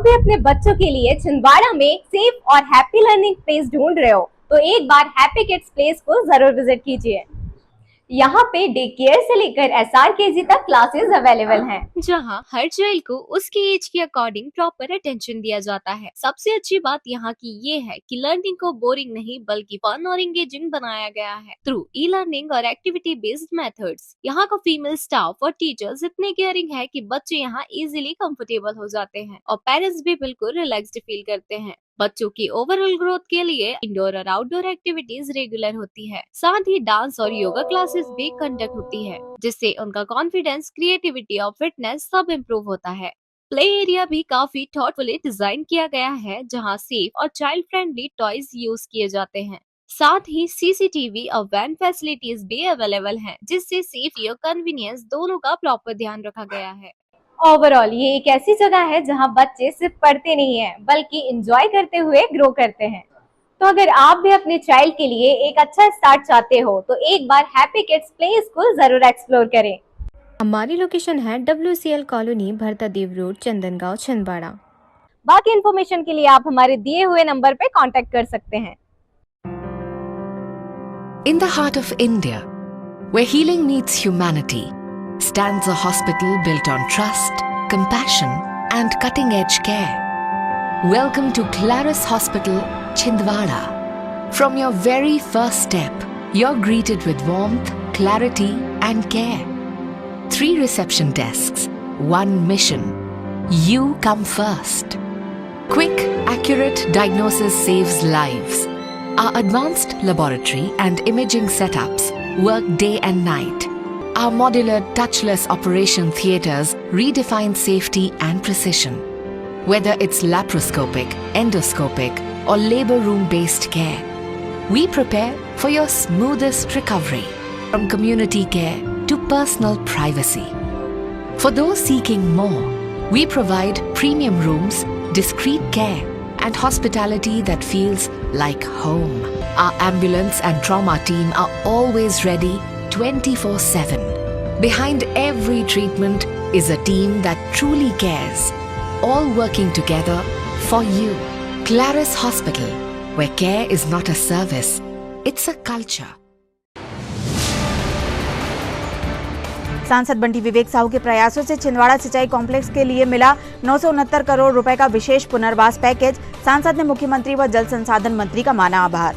भी अपने बच्चों के लिए छिंदवाड़ा में सेफ और हैप्पी लर्निंग प्लेस ढूंढ रहे हो तो एक बार हैप्पी किड्स प्लेस को जरूर विजिट कीजिए। यहाँ पे डे केयर से लेकर SRKG तक क्लासेस अवेलेबल हैं। जहाँ हर चाइल्ड को उसके एज के अकॉर्डिंग प्रॉपर अटेंशन दिया जाता है। सबसे अच्छी बात यहाँ की ये है कि लर्निंग को बोरिंग नहीं बल्कि फन और एंगेजिंग बनाया गया है थ्रू ई लर्निंग और एक्टिविटी बेस्ड मेथड्स। यहाँ का फीमेल स्टाफ और टीचर्स इतने केयरिंग है कि बच्चे यहाँ इजीली कंफर्टेबल हो जाते हैं और पेरेंट्स भी बिल्कुल रिलैक्स्ड फील करते हैं। बच्चों की ओवरऑल ग्रोथ के लिए इंडोर और आउटडोर एक्टिविटीज रेगुलर होती है। साथ ही डांस और योगा क्लासेस भी कंडक्ट होती है, जिससे उनका कॉन्फिडेंस, क्रिएटिविटी और फिटनेस सब इम्प्रूव होता है। प्ले एरिया भी काफी थॉटफुली डिजाइन किया गया है, जहां सेफ और चाइल्ड फ्रेंडली टॉयज यूज किए जाते हैं। साथ ही CCTV और वैन फैसिलिटीज भी अवेलेबल हैं, जिससे सेफ्टी और कन्वीनियंस दोनों का प्रॉपर ध्यान रखा गया है। ओवरऑल ये एक ऐसी जगह है जहाँ बच्चे सिर्फ पढ़ते नहीं हैं बल्कि एंजॉय करते हुए ग्रो करते हैं। तो अगर आप भी अपने चाइल्ड के लिए एक अच्छा स्टार्ट चाहते हो तो एक बार हैप्पी किड्स प्ले स्कूल जरूर एक्सप्लोर करें। हमारी लोकेशन है WCL कॉलोनी, भरता देव रोड, चंदनगांव, छिंदवाड़ा। बाकी इन्फॉर्मेशन के लिए आप हमारे दिए हुए नंबर पे कांटेक्ट कर सकते हैं। In the heart of India, where healing meets humanity, stands a hospital built on trust, compassion, and cutting-edge care. Welcome to Claris Hospital, Chhindwara. From your very first step, you're greeted with warmth, clarity, and care. 3 reception desks, 1 mission. You come first. Quick, accurate diagnosis saves lives. Our advanced laboratory and imaging setups work day and night. Our modular touchless operation theatres redefine safety and precision. Whether it's laparoscopic, endoscopic, or labor room based care, we prepare for your smoothest recovery, from community care to personal privacy. For those seeking more, we provide premium rooms, discreet care, and hospitality that feels like home. Our ambulance and trauma team are always ready 24/7. Behind every treatment is a team that truly cares, all working together for you. Claris Hospital, where care is not a service, it's a culture. सांसद बंटी विवेक साहू के प्रयासों से छिंदवाड़ा सिंचाई complex के लिए मिला 969 करोड़ रुपए का विशेष पुनर्वास पैकेज। सांसद ने मुख्यमंत्री व जल संसाधन मंत्री का माना आभार।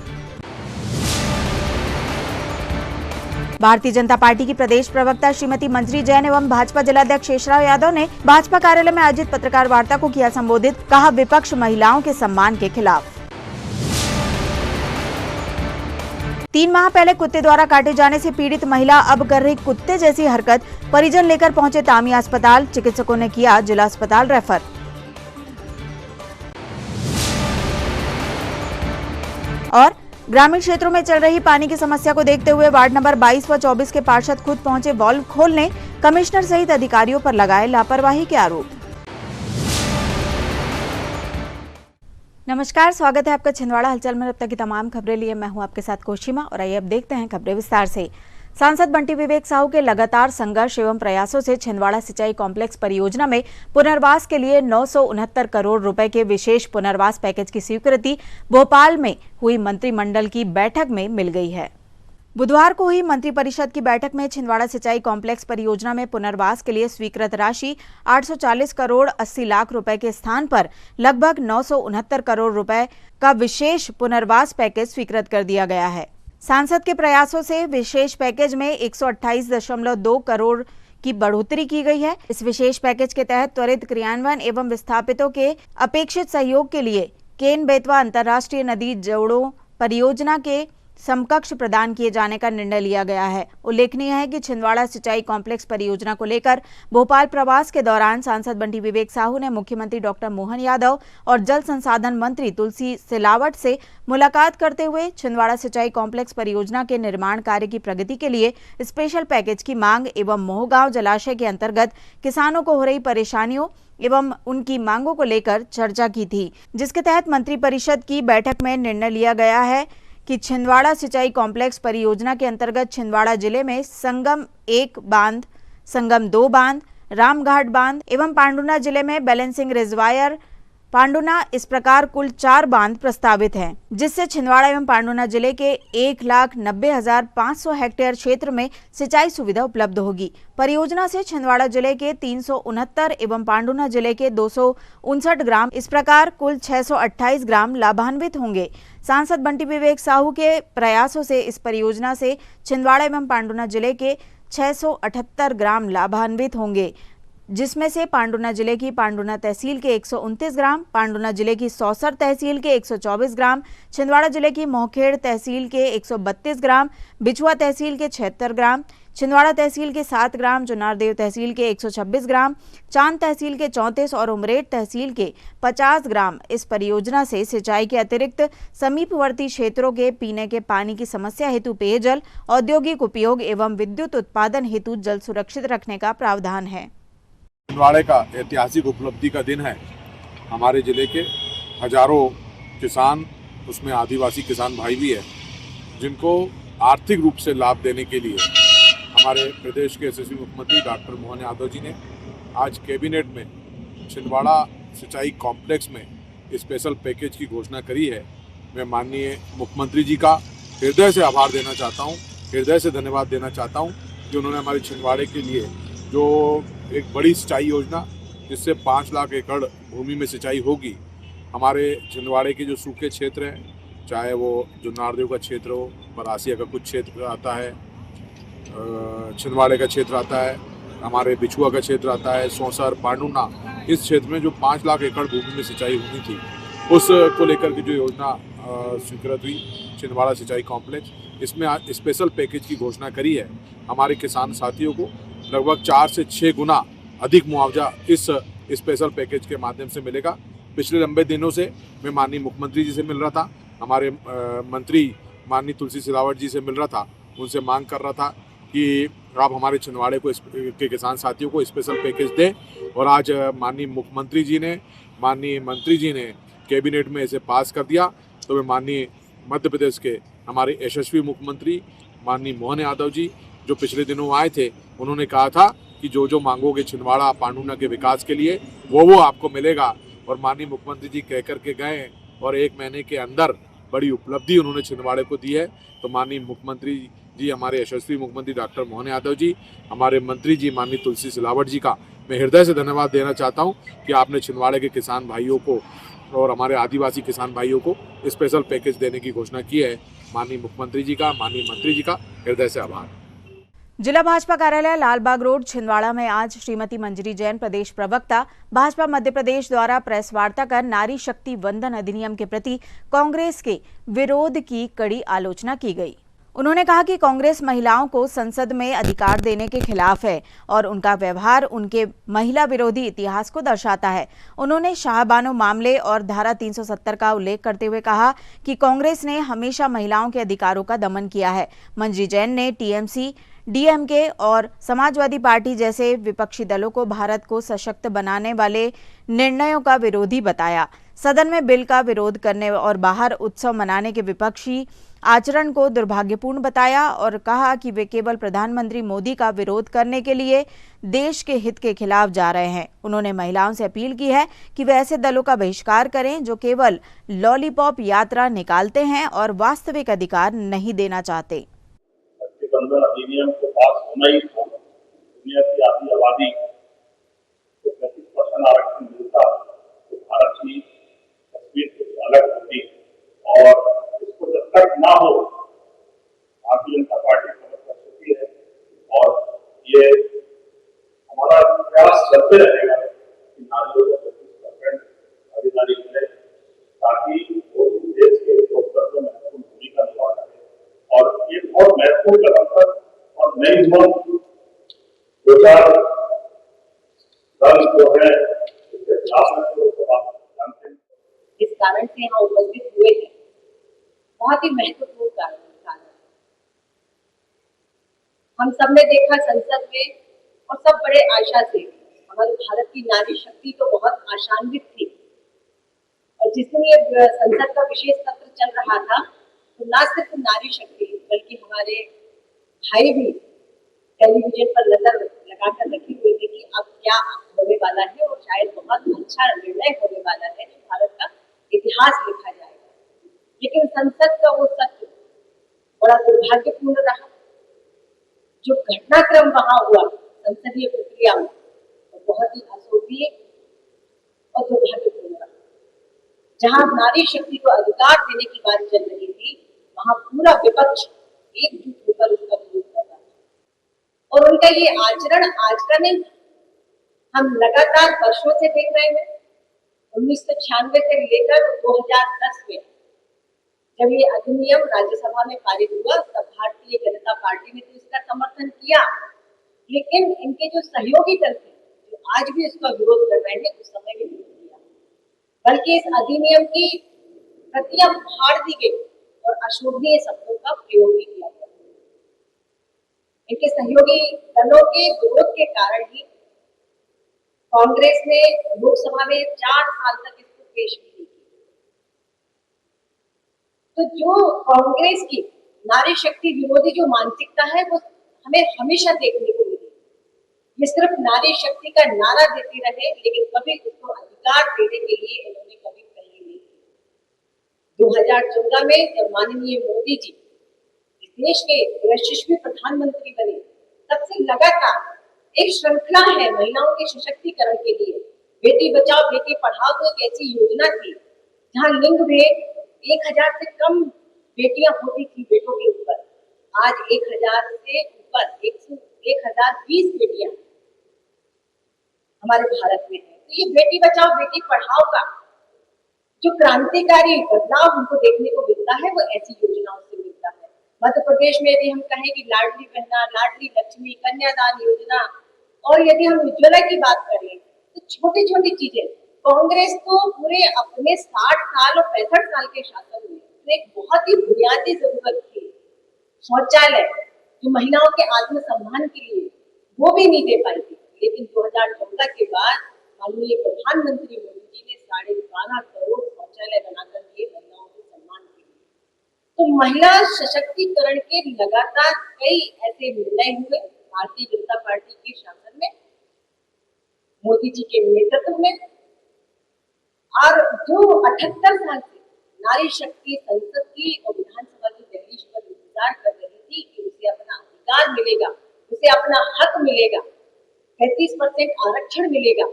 भारतीय जनता पार्टी की प्रदेश प्रवक्ता श्रीमती मंजरी जैन एवं भाजपा जिलाध्यक्ष शेषराव यादव ने भाजपा कार्यालय में आयोजित पत्रकार वार्ता को किया संबोधित। कहा, विपक्ष महिलाओं के सम्मान के खिलाफ। 3 माह पहले कुत्ते द्वारा काटे जाने से पीड़ित महिला अब कर रही कुत्ते जैसी हरकत। परिजन लेकर पहुंचे तामिया अस्पताल, चिकित्सकों ने किया जिला अस्पताल रेफर। और ग्रामीण क्षेत्रों में चल रही पानी की समस्या को देखते हुए वार्ड नंबर 22 व 24 के पार्षद खुद पहुंचे वाल्व खोलने। कमिश्नर सहित अधिकारियों पर लगाए लापरवाही के आरोप। नमस्कार, स्वागत है आपका छिंदवाड़ा हलचल में। अब तक की तमाम खबरें लिए मैं हूं आपके साथ कोशिमा और आइए अब देखते हैं खबरें विस्तार से। सांसद बंटी विवेक साहू के लगातार संघर्ष एवं प्रयासों से छिंदवाड़ा सिंचाई कॉम्प्लेक्स परियोजना में पुनर्वास के लिए 969 करोड़ रुपए के विशेष पुनर्वास पैकेज की स्वीकृति भोपाल में हुई मंत्रिमंडल की बैठक में मिल गई है। बुधवार को हुई मंत्रिपरिषद की बैठक में छिंदवाड़ा सिंचाई कॉम्प्लेक्स परियोजना में पुनर्वास के लिए स्वीकृत राशि 840 करोड़ 80 लाख रुपए के स्थान पर लगभग 969 करोड़ रुपए का विशेष पुनर्वास पैकेज स्वीकृत कर दिया गया है। सांसद के प्रयासों से विशेष पैकेज में 128.2 करोड़ की बढ़ोतरी की गई है। इस विशेष पैकेज के तहत त्वरित क्रियान्वयन एवं विस्थापितों के अपेक्षित सहयोग के लिए केन बेतवा अंतर्राष्ट्रीय नदी जोड़ों परियोजना के समकक्ष प्रदान किए जाने का निर्णय लिया गया है। उल्लेखनीय है कि छिंदवाड़ा सिंचाई कॉम्प्लेक्स परियोजना को लेकर भोपाल प्रवास के दौरान सांसद बंटी विवेक साहू ने मुख्यमंत्री डॉक्टर मोहन यादव और जल संसाधन मंत्री तुलसी सिलावट से मुलाकात करते हुए छिंदवाड़ा सिंचाई कॉम्प्लेक्स परियोजना के निर्माण कार्य की प्रगति के लिए स्पेशल पैकेज की मांग एवं मोहगांव जलाशय के अंतर्गत किसानों को हो रही परेशानियों एवं उनकी मांगों को लेकर चर्चा की थी, जिसके तहत मंत्रिपरिषद की बैठक में निर्णय लिया गया है कि छिंदवाड़ा सिंचाई कॉम्प्लेक्स परियोजना के अंतर्गत छिंदवाड़ा जिले में संगम 1 बांध, संगम 2 बांध, रामघाट बांध एवं पांडुना जिले में बैलेंसिंग रिजर्वायर पांडुना इस प्रकार कुल 4 बांध प्रस्तावित हैं, जिससे छिंदवाड़ा एवं पांडुना जिले के 1,90,500 हेक्टेयर क्षेत्र में सिंचाई सुविधा उपलब्ध होगी। परियोजना से छिंदवाड़ा जिले के 369 एवं पांडुना जिले के 259 ग्राम, इस प्रकार कुल 628 ग्राम लाभान्वित होंगे। सांसद बंटी विवेक साहू के प्रयासों से इस परियोजना से छिंदवाड़ा एवं पांडुना जिले के 678 ग्राम लाभान्वित होंगे, जिसमें से पांडुना जिले की पांडुना तहसील के 129 ग्राम, पांडुना जिले की सौसर तहसील के 124 ग्राम, छिंदवाड़ा जिले की मोहखेड़ तहसील के 132 ग्राम, बिछुआ तहसील के 76 ग्राम, छिंदवाड़ा तहसील के 7 ग्राम, जुन्नारदेव तहसील के 126 ग्राम, चांद तहसील के 34 और उमरेठ तहसील के 50 ग्राम। इस परियोजना से सिंचाई के अतिरिक्त समीपवर्ती क्षेत्रों के पीने के पानी की समस्या हेतु पेयजल, औद्योगिक उपयोग एवं विद्युत उत्पादन हेतु जल सुरक्षित रखने का प्रावधान है। छिंदवाड़े का ऐतिहासिक उपलब्धि का दिन है। हमारे जिले के हजारों किसान, उसमें आदिवासी किसान भाई भी है, जिनको आर्थिक रूप से लाभ देने के लिए हमारे प्रदेश के यशस्वी मुख्यमंत्री डॉक्टर मोहन यादव जी ने आज कैबिनेट में छिंदवाड़ा सिंचाई कॉम्प्लेक्स में स्पेशल पैकेज की घोषणा करी है। मैं माननीय मुख्यमंत्री जी का हृदय से आभार देना चाहता हूँ, हृदय से धन्यवाद देना चाहता हूँ कि उन्होंने हमारे छिंदवाड़े के लिए जो एक बड़ी सिंचाई योजना, जिससे 5 लाख एकड़ भूमि में सिंचाई होगी। हमारे छिंदवाड़े के जो सूखे क्षेत्र हैं, चाहे वो जुन्नारदेव का क्षेत्र हो, बरासिया का कुछ क्षेत्र आता है, छिंदवाड़े का क्षेत्र आता है, हमारे बिछुआ का क्षेत्र आता है, सौसर, पांडुना, इस क्षेत्र में जो 5 लाख एकड़ भूमि में सिंचाई होनी थी, उसको लेकर के जो योजना स्वीकृत हुई छिंदवाड़ा सिंचाई कॉम्प्लेक्स, इसमें आज स्पेशल पैकेज की घोषणा करी है। हमारे किसान साथियों को लगभग 4 से 6 गुना अधिक मुआवजा इस स्पेशल पैकेज के माध्यम से मिलेगा। पिछले लंबे दिनों से मैं माननीय मुख्यमंत्री जी से मिल रहा था, हमारे मंत्री माननीय तुलसी सिलावट जी से मिल रहा था, उनसे मांग कर रहा था कि आप हमारे छिंदवाड़े को के किसान साथियों को स्पेशल पैकेज दें, और आज माननीय मुख्यमंत्री जी ने, माननीय मंत्री जी ने कैबिनेट में इसे पास कर दिया। तो मैं माननीय मध्य प्रदेश के हमारे यशस्वी मुख्यमंत्री माननीय मोहन यादव जी, जो पिछले दिनों आए थे, उन्होंने कहा था कि जो जो मांगोगे छिंदवाड़ा पांडुना के विकास के लिए वो आपको मिलेगा, और माननीय मुख्यमंत्री जी कह कर के गए और 1 महीने के अंदर बड़ी उपलब्धि उन्होंने छिंदवाड़े को दी है। तो माननीय मुख्यमंत्री जी, हमारे यशस्वी मुख्यमंत्री डॉक्टर मोहन यादव जी, हमारे मंत्री जी माननीय तुलसी सिलावट जी का मैं हृदय से धन्यवाद देना चाहता हूँ कि आपने छिंदवाड़े के किसान भाइयों को और हमारे आदिवासी किसान भाइयों को स्पेशल पैकेज देने की घोषणा की है। माननीय मुख्यमंत्री जी का, माननीय मंत्री जी का हृदय से आभार। जिला भाजपा कार्यालय लालबाग रोड छिंदवाड़ा में आज श्रीमती मंजरी जैन, प्रदेश प्रवक्ता भाजपा मध्य प्रदेश द्वारा प्रेस वार्ता कर नारी शक्ति वंदन अधिनियम के प्रति कांग्रेस के विरोध की कड़ी आलोचना की गई। उन्होंने कहा कि कांग्रेस महिलाओं को संसद में अधिकार देने के खिलाफ है और उनका व्यवहार उनके महिला विरोधी इतिहास को दर्शाता है। उन्होंने शाहबानो मामले और धारा 370 का उल्लेख करते हुए कहा कि कांग्रेस ने हमेशा महिलाओं के अधिकारों का दमन किया है। मंजरी जैन ने टीएमसी, डीएमके और समाजवादी पार्टी जैसे विपक्षी दलों को भारत को सशक्त बनाने वाले निर्णयों का विरोधी बताया। सदन में बिल का विरोध करने और बाहर उत्सव मनाने के विपक्षी आचरण को दुर्भाग्यपूर्ण बताया और कहा कि वे केवल प्रधानमंत्री मोदी का विरोध करने के लिए देश के हित के खिलाफ जा रहे हैं। उन्होंने महिलाओं से अपील की है कि वे ऐसे दलों का बहिष्कार करें जो केवल लॉलीपॉप यात्रा निकालते हैं और वास्तविक अधिकार नहीं देना चाहते। अधिनियम को पास होना ही था। दुनिया की आधी आबादी को 35% आरक्षण मिलता तो भारत की तस्वीर कुछ अलग होती, और इसको जब तक ना हो भारतीय जनता पार्टी समझ कर सकती है, और ये हमारा प्रयास चलते रहेगा कि नारियों को 35% भागीदारी मिले, ताकि वो देश के लोकतंत्र में महत्वपूर्ण भूमिका निभा सके। और ये बहुत महत्वपूर्ण कदम था, और नई जोन 2-4 दल जो है इसके खिलाफ जानते हैं। इस कारण से यहाँ उपस्थित हुए हैं, बहुत ही महत्वपूर्ण कारण। हम सबने देखा संसद में, और सब बड़े आशा से, हमारे भारत की नारी शक्ति तो बहुत आशान्वित थी, और जिस दिन ये संसद का विशेष सत्र चल रहा था तो न सिर्फ नारी शक्ति बल्कि हमारे भाई भी टेलीविजन पर नजर लगाकर रखे हुए थे कि अब क्या होने वाला है, और शायद बहुत अच्छा निर्णय होने वाला है जो भारत का इतिहास लिखा जाएगा। लेकिन संसद का वो सत्र बड़ा दुर्भाग्यपूर्ण रहा। जो घटनाक्रम वहां हुआ संसदीय प्रक्रिया में वो बहुत ही अशोभनीय और दुर्भाग्यपूर्ण रहा। जहां नारी शक्ति को अधिकार देने की बात चल रही थी, वहां पूरा विपक्ष एकजुट होकर उसका विरोध कर रहा था। और उनका ये आचरण आज का नहीं, हम लगातार वर्षों से देख रहे हैं। 1996 से लेकर 2010 में जब ये अधिनियम राज्यसभा में पारित हुआ, तब भारतीय जनता पार्टी ने तो इसका समर्थन किया, लेकिन इनके जो सहयोगी दल थे जो आज भी इसका विरोध कर रहे हैं, उस समय भी विरोध किया, बल्कि इस अधिनियम की प्रतियां फाड़ दी गई और अशोभनीय शब्दों का प्रयोग भी किया गया। इनके सहयोगी दलों के विरोध के कारण ही कांग्रेस ने लोकसभा में 4 साल तक इसको पेश भी नहीं किया। तो जो कांग्रेस की नारी शक्ति विरोधी जो मानसिकता है वो हमें हमेशा देखने को मिली। ये सिर्फ नारी शक्ति का नारा देती रहे, लेकिन कभी उसको अधिकार देने के लिए इन्होंने कभी पहले नहीं की। 2014 में जब माननीय मोदी जी इस देश के यशस्वी प्रधानमंत्री बने, तब से लगातार एक श्रृंखला है महिलाओं के सशक्तिकरण के लिए। बेटी बचाओ बेटी पढ़ाओ तो एक ऐसी योजना थी जहां लिंग भेद 1000 से कम बेटियां होती थी बेटों के ऊपर, आज 1000 से ऊपर 1020 बेटियां हमारे भारत में है। तो ये बेटी बचाओ बेटी पढ़ाओ का जो क्रांतिकारी बदलाव हमको देखने को मिलता है, वो ऐसी योजनाओं से मिलता है। मध्य प्रदेश में यदि हम कहें कि लाडली बहना, लाडली लक्ष्मी, कन्यादान योजना, और यदि हम उज्ज्वला की बात करें तो छोटी छोटी चीजें। कांग्रेस तो पूरे अपने 60 साल और 65 साल के शासन में तो एक बहुत ही बुनियादी जरूरत थी शौचालय, जो महिलाओं के आत्मसम्मान के लिए, वो भी नहीं दे पाई थी। लेकिन 2014 के बाद माननीय प्रधानमंत्री मोदी जी ने 12.5 करोड़ शौचालय बनाकर दिए महिलाओं के सम्मान के लिए। तो महिला सशक्तिकरण के लगातार कई ऐसे निर्णय हुए भारतीय जनता पार्टी के शासन में, मोदी जी के नेतृत्व में। और जो 78 साल से नारी शक्ति संसद की और विधानसभा की दहलीज पर इंतजार कर रही थी कि उसे अपना अधिकार मिलेगा, उसे अपना हक मिलेगा, 35% आरक्षण मिलेगा,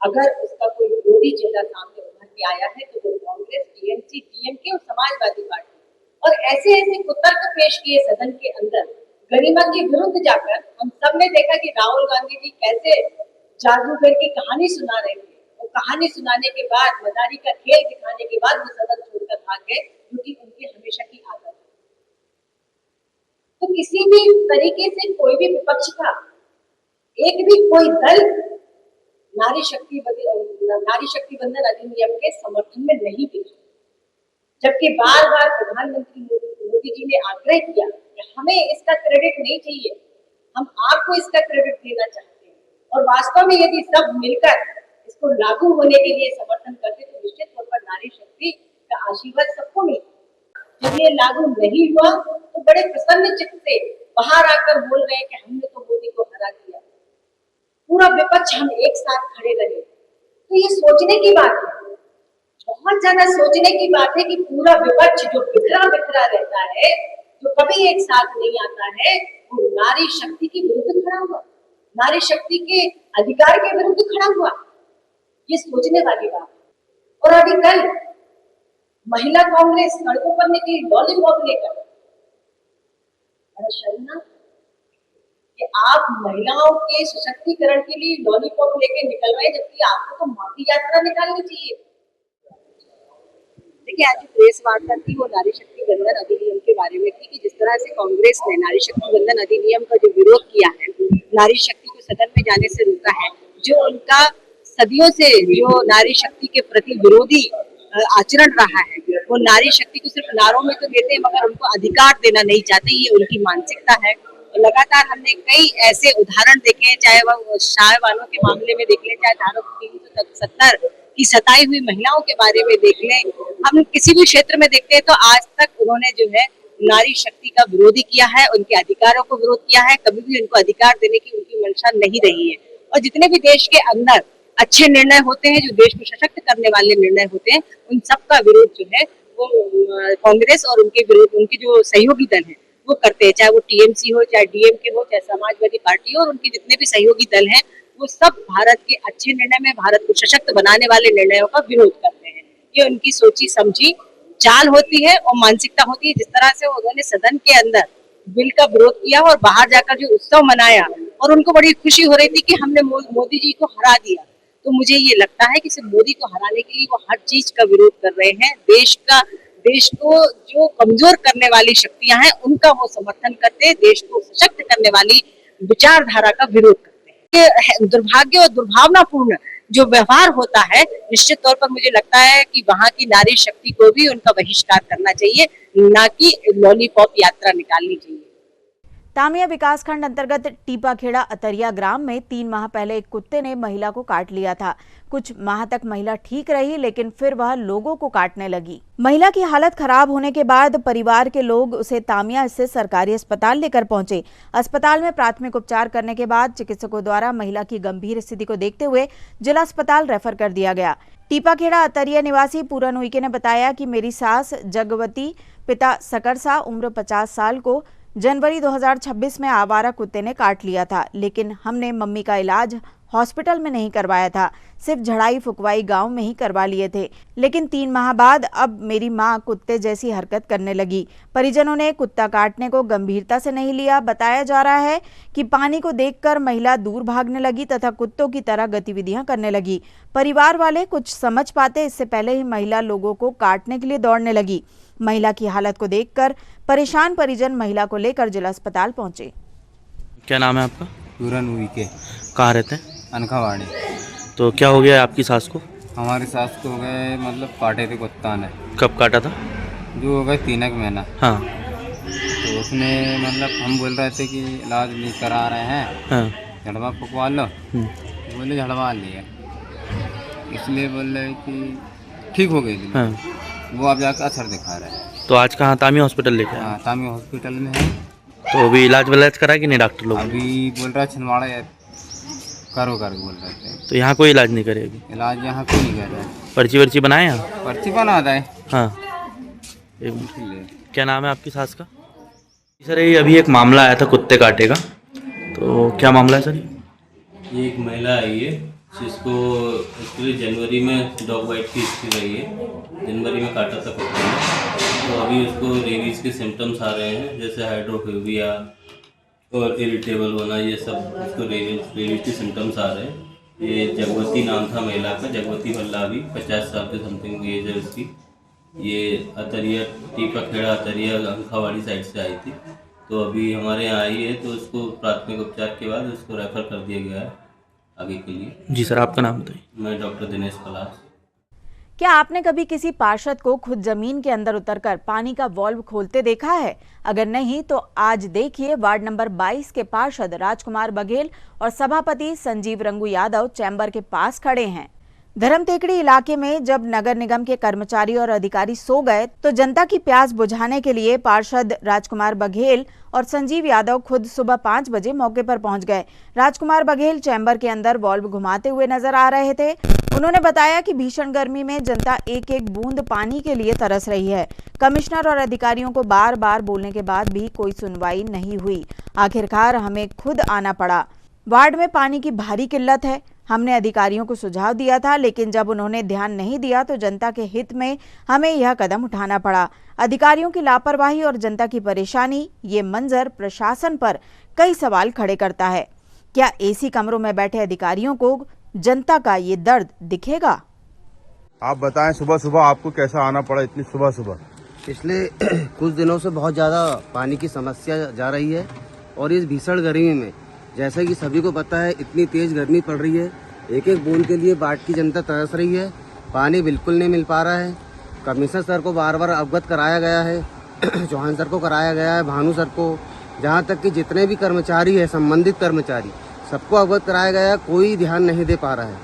अगर उसका कोई विरोधी चेहरा सामने उभर के आया है तो वो कांग्रेस, टीएमसी, डीएमके और समाजवादी पार्टी। और ऐसे ऐसे कुतर्क पेश किए सदन के अंदर, गरिमा के विरुद्ध जाकर। हम सब ने देखा कि राहुल गांधी जी कैसे जादूगर की कहानी सुना रहे थे, और कहानी सुनाने के बाद, मदारी का खेल दिखाने के बाद वो सदन छोड़कर भाग गए, जो कि उनकी हमेशा की आदत है। तो किसी भी तरीके से कोई भी विपक्ष का एक भी कोई दल नारी शक्ति बंधन अधिनियम के समर्थन में नहीं दिखा, जबकि बार बार प्रधानमंत्री मोदी जी ने आग्रह किया कि हमें इसका क्रेडिट नहीं चाहिए, हम आपको इसका क्रेडिट देना चाहते हैं। और वास्तव में यदि सब मिलकर इसको लागू होने के लिए समर्थन करते तो निश्चित तौर पर नारी शक्ति का आशीर्वाद सबको मिलता। जब ये लागू नहीं हुआ तो बड़े प्रसन्न चित्त से बाहर आकर बोल रहे हैं कि हमने तो मोदी को हरा दिया, पूरा विपक्ष हम एक साथ खड़े रहे। तो ये सोचने की बात है, बहुत ज्यादा सोचने की बात है कि पूरा विपक्ष जो बिखरा बिखरा रहता है, जो कभी एक साथ नहीं आता है, वो नारी शक्ति के विरुद्ध खड़ा हुआ, नारी शक्ति के अधिकार के विरुद्ध खड़ा हुआ। ये सोचने वाली बात है। और अभी कल महिला कांग्रेस सड़कों पर निकली लॉलीपॉप लेकर, शर्मनाक कि आप महिलाओं के सशक्तिकरण के लिए लॉलीपॉप लेके निकल रहे हैं, जबकि आपको तो माफी यात्रा निकालनी चाहिए। देखिए, आज जो प्रेस वार्ता थी वो नारी शक्ति बंधन अधिनियम के बारे में थी कि जिस तरह से कांग्रेस ने नारी शक्ति बंधन अधिनियम का जो विरोध किया है, नारी शक्ति को सदन में जाने से रोका है, जो उनका सदियों से जो नारी शक्ति के प्रति विरोधी आचरण रहा है, वो नारी शक्ति को सिर्फ नारों में तो देते हैं मगर उनको अधिकार देना नहीं चाहते, ये उनकी मानसिकता है। लगातार हमने कई ऐसे उदाहरण देखे हैं, चाहे वह शाह वालों के मामले में देख लें, चाहे धारा 370 की सताई हुई महिलाओं के बारे में देख लें, हम किसी भी क्षेत्र में देखते हैं तो आज तक उन्होंने जो है नारी शक्ति का विरोध ही किया है, उनके अधिकारों को विरोध किया है। कभी भी उनको अधिकार देने की उनकी मंशा नहीं रही है। और जितने भी देश के अंदर अच्छे निर्णय होते हैं, जो देश को सशक्त करने वाले निर्णय होते हैं, उन सब का विरोध जो है वो कांग्रेस और उनके जो सहयोगी दल है वो करते हैं। चाहे वो टीएमसी हो, चाहे डीएमके हो, चाहे समाजवादी पार्टी हो, और उनके जितने भी सहयोगी दल हैं वो सब भारत के अच्छे निर्णय में, भारत को सशक्त बनाने वाले निर्णयों का विरोध करते हैं। ये उनकी सोची समझी चाल होती है और मानसिकता होती है। जिस तरह से उन्होंने सदन के अंदर बिल का विरोध किया और बाहर जाकर जो उत्सव मनाया, और उनको बड़ी खुशी हो रही थी कि हमने मोदी जी को हरा दिया, तो मुझे ये लगता है कि सिर्फ मोदी को हराने के लिए वो हर चीज का विरोध कर रहे हैं। देश को जो कमजोर करने वाली शक्तियां हैं उनका वो समर्थन करते हैं, देश को सशक्त करने वाली विचारधारा का विरोध करते हैं। ये दुर्भाग्य और दुर्भावनापूर्ण जो व्यवहार होता है, निश्चित तौर पर मुझे लगता है कि वहां की नारी शक्ति को भी उनका बहिष्कार करना चाहिए, ना कि लॉलीपॉप यात्रा निकालनी चाहिए। तामिया विकासखंड अंतर्गत टीपाखेड़ा अतरिया ग्राम में 3 माह पहले एक कुत्ते ने महिला को काट लिया था। कुछ माह तक महिला ठीक रही, लेकिन फिर वह लोगों को काटने लगी। महिला की हालत खराब होने के बाद परिवार के लोग उसे तामिया स्थित सरकारी अस्पताल लेकर पहुंचे। अस्पताल में प्राथमिक उपचार करने के बाद चिकित्सकों द्वारा महिला की गंभीर स्थिति को देखते हुए जिला अस्पताल रेफर कर दिया गया। टीपाखेड़ा अतरिया निवासी पूरन उइके ने बताया कि मेरी सास जगवती, पिता सकरसा, उम्र 50 साल को जनवरी 2026 में आवारा कुत्ते ने काट लिया था, लेकिन हमने मम्मी का इलाज हॉस्पिटल में नहीं करवाया था, सिर्फ झड़ाई फुकवाई गांव में ही करवा लिए थे। लेकिन 3 माह बाद अब मेरी मां कुत्ते जैसी हरकत करने लगी। परिजनों ने कुत्ता काटने को गंभीरता से नहीं लिया। बताया जा रहा है कि पानी को देखकर महिला दूर भागने लगी तथा कुत्तों की तरह गतिविधियां करने लगी। परिवार वाले कुछ समझ पाते इससे पहले ही महिला लोगों को काटने के लिए दौड़ने लगी। महिला की हालत को देखकर परेशान परिजन महिला को लेकर जिला अस्पताल पहुंचे। क्या नाम है आपका? पूरन उइके। कहाँ रहते हैं? अनखावाड़ी। तो क्या हो गया आपकी सास को? हमारी सास को हो गए मतलब काटे थे कुत्ता ने। कब काटा था? जो हो गए 3 एक महीना। हाँ। तो उसने मतलब हम बोल रहे थे कि इलाज नहीं करा रहे हैं, हाँ। झड़वा फुकवा लो, तो बोले झड़वा लिए, इसलिए बोल रहे कि ठीक हो गई थी। हाँ। वो अब जाकर असर दिखा रहे हैं। तो आज कहाँ तामिया हॉस्पिटल लेके आए? हाँ, तामिया हॉस्पिटल में है। तो अभी इलाज विलाज करा कि नहीं डॉक्टर लोग? अभी बोल रहा है छिंदवाड़ा करो बोल रहे थे। तो यहाँ कोई इलाज नहीं करेगी? इलाज यहाँ कोई नहीं कर रहा है। पर्ची वर्ची बनाए यहाँ? पर्ची बना है। हाँ। क्या नाम है आपकी सास का? सर ये अभी एक मामला आया था कुत्ते काटे का, तो क्या मामला है सर? ये एक महिला आई है जिसको एक्चुअली जनवरी में डॉग बाइट की हिस्ट्री रही है। जनवरी में काटा था कुत्ते ने, तो अभी उसको रेबीज के सिम्टम्स आ रहे हैं, जैसे हाइड्रोफोबिया और इरिटेबल होना, ये सब उसको रेबीज के सिम्टम्स आ रहे हैं। ये जगवती नाम था महिला का, जगवती वल्लाभी, 50 साल के समथिंग एज है उसकी। ये अतरिया टीपाखेड़ा अतरिया अंखावाड़ी साइड से आई थी, तो अभी हमारे यहाँ आई है, तो उसको प्राथमिक उपचार के बाद उसको रेफर कर दिया गया है आगे के लिए। जी सर, आपका नाम बताइए। मैं डॉक्टर दिनेश पलाश। क्या आपने कभी किसी पार्षद को खुद जमीन के अंदर उतरकर पानी का वाल्व खोलते देखा है? अगर नहीं तो आज देखिए वार्ड नंबर 22 के पार्षद राजकुमार बघेल और सभापति संजीव रंगू यादव चैम्बर के पास खड़े हैं। धर्मटेकड़ी इलाके में जब नगर निगम के कर्मचारी और अधिकारी सो गए तो जनता की प्यास बुझाने के लिए पार्षद राजकुमार बघेल और संजीव यादव खुद सुबह 5 बजे मौके पर पहुंच गए। राजकुमार बघेल चैम्बर के अंदर वाल्व घुमाते हुए नजर आ रहे थे। उन्होंने बताया कि भीषण गर्मी में जनता एक एक बूंद पानी के लिए तरस रही है। कमिश्नर और अधिकारियों को बार बार बोलने के बाद भी कोई सुनवाई नहीं हुई। आखिरकार हमें खुद आना पड़ा। वार्ड में पानी की भारी किल्लत है। हमने अधिकारियों को सुझाव दिया था, लेकिन जब उन्होंने ध्यान नहीं दिया तो जनता के हित में हमें यह कदम उठाना पड़ा। अधिकारियों की लापरवाही और जनता की परेशानी, ये मंजर प्रशासन पर कई सवाल खड़े करता है। क्या एसी कमरों में बैठे अधिकारियों को जनता का ये दर्द दिखेगा? आप बताएं, सुबह सुबह आपको कैसा आना पड़ा इतनी सुबह सुबह? पिछले कुछ दिनों से बहुत ज़्यादा पानी की समस्या जा रही है, और इस भीषण गर्मी में जैसा कि सभी को पता है इतनी तेज गर्मी पड़ रही है, एक एक बूंद के लिए बाट की जनता तरस रही है। पानी बिल्कुल नहीं मिल पा रहा है। कमिश्नर सर को बार बार अवगत कराया गया है, चौहान सर को कराया गया है, भानु सर को, जहाँ तक कि जितने भी कर्मचारी है, संबंधित कर्मचारी, सबको अवगत कराया गया है, कोई ध्यान नहीं दे पा रहा है।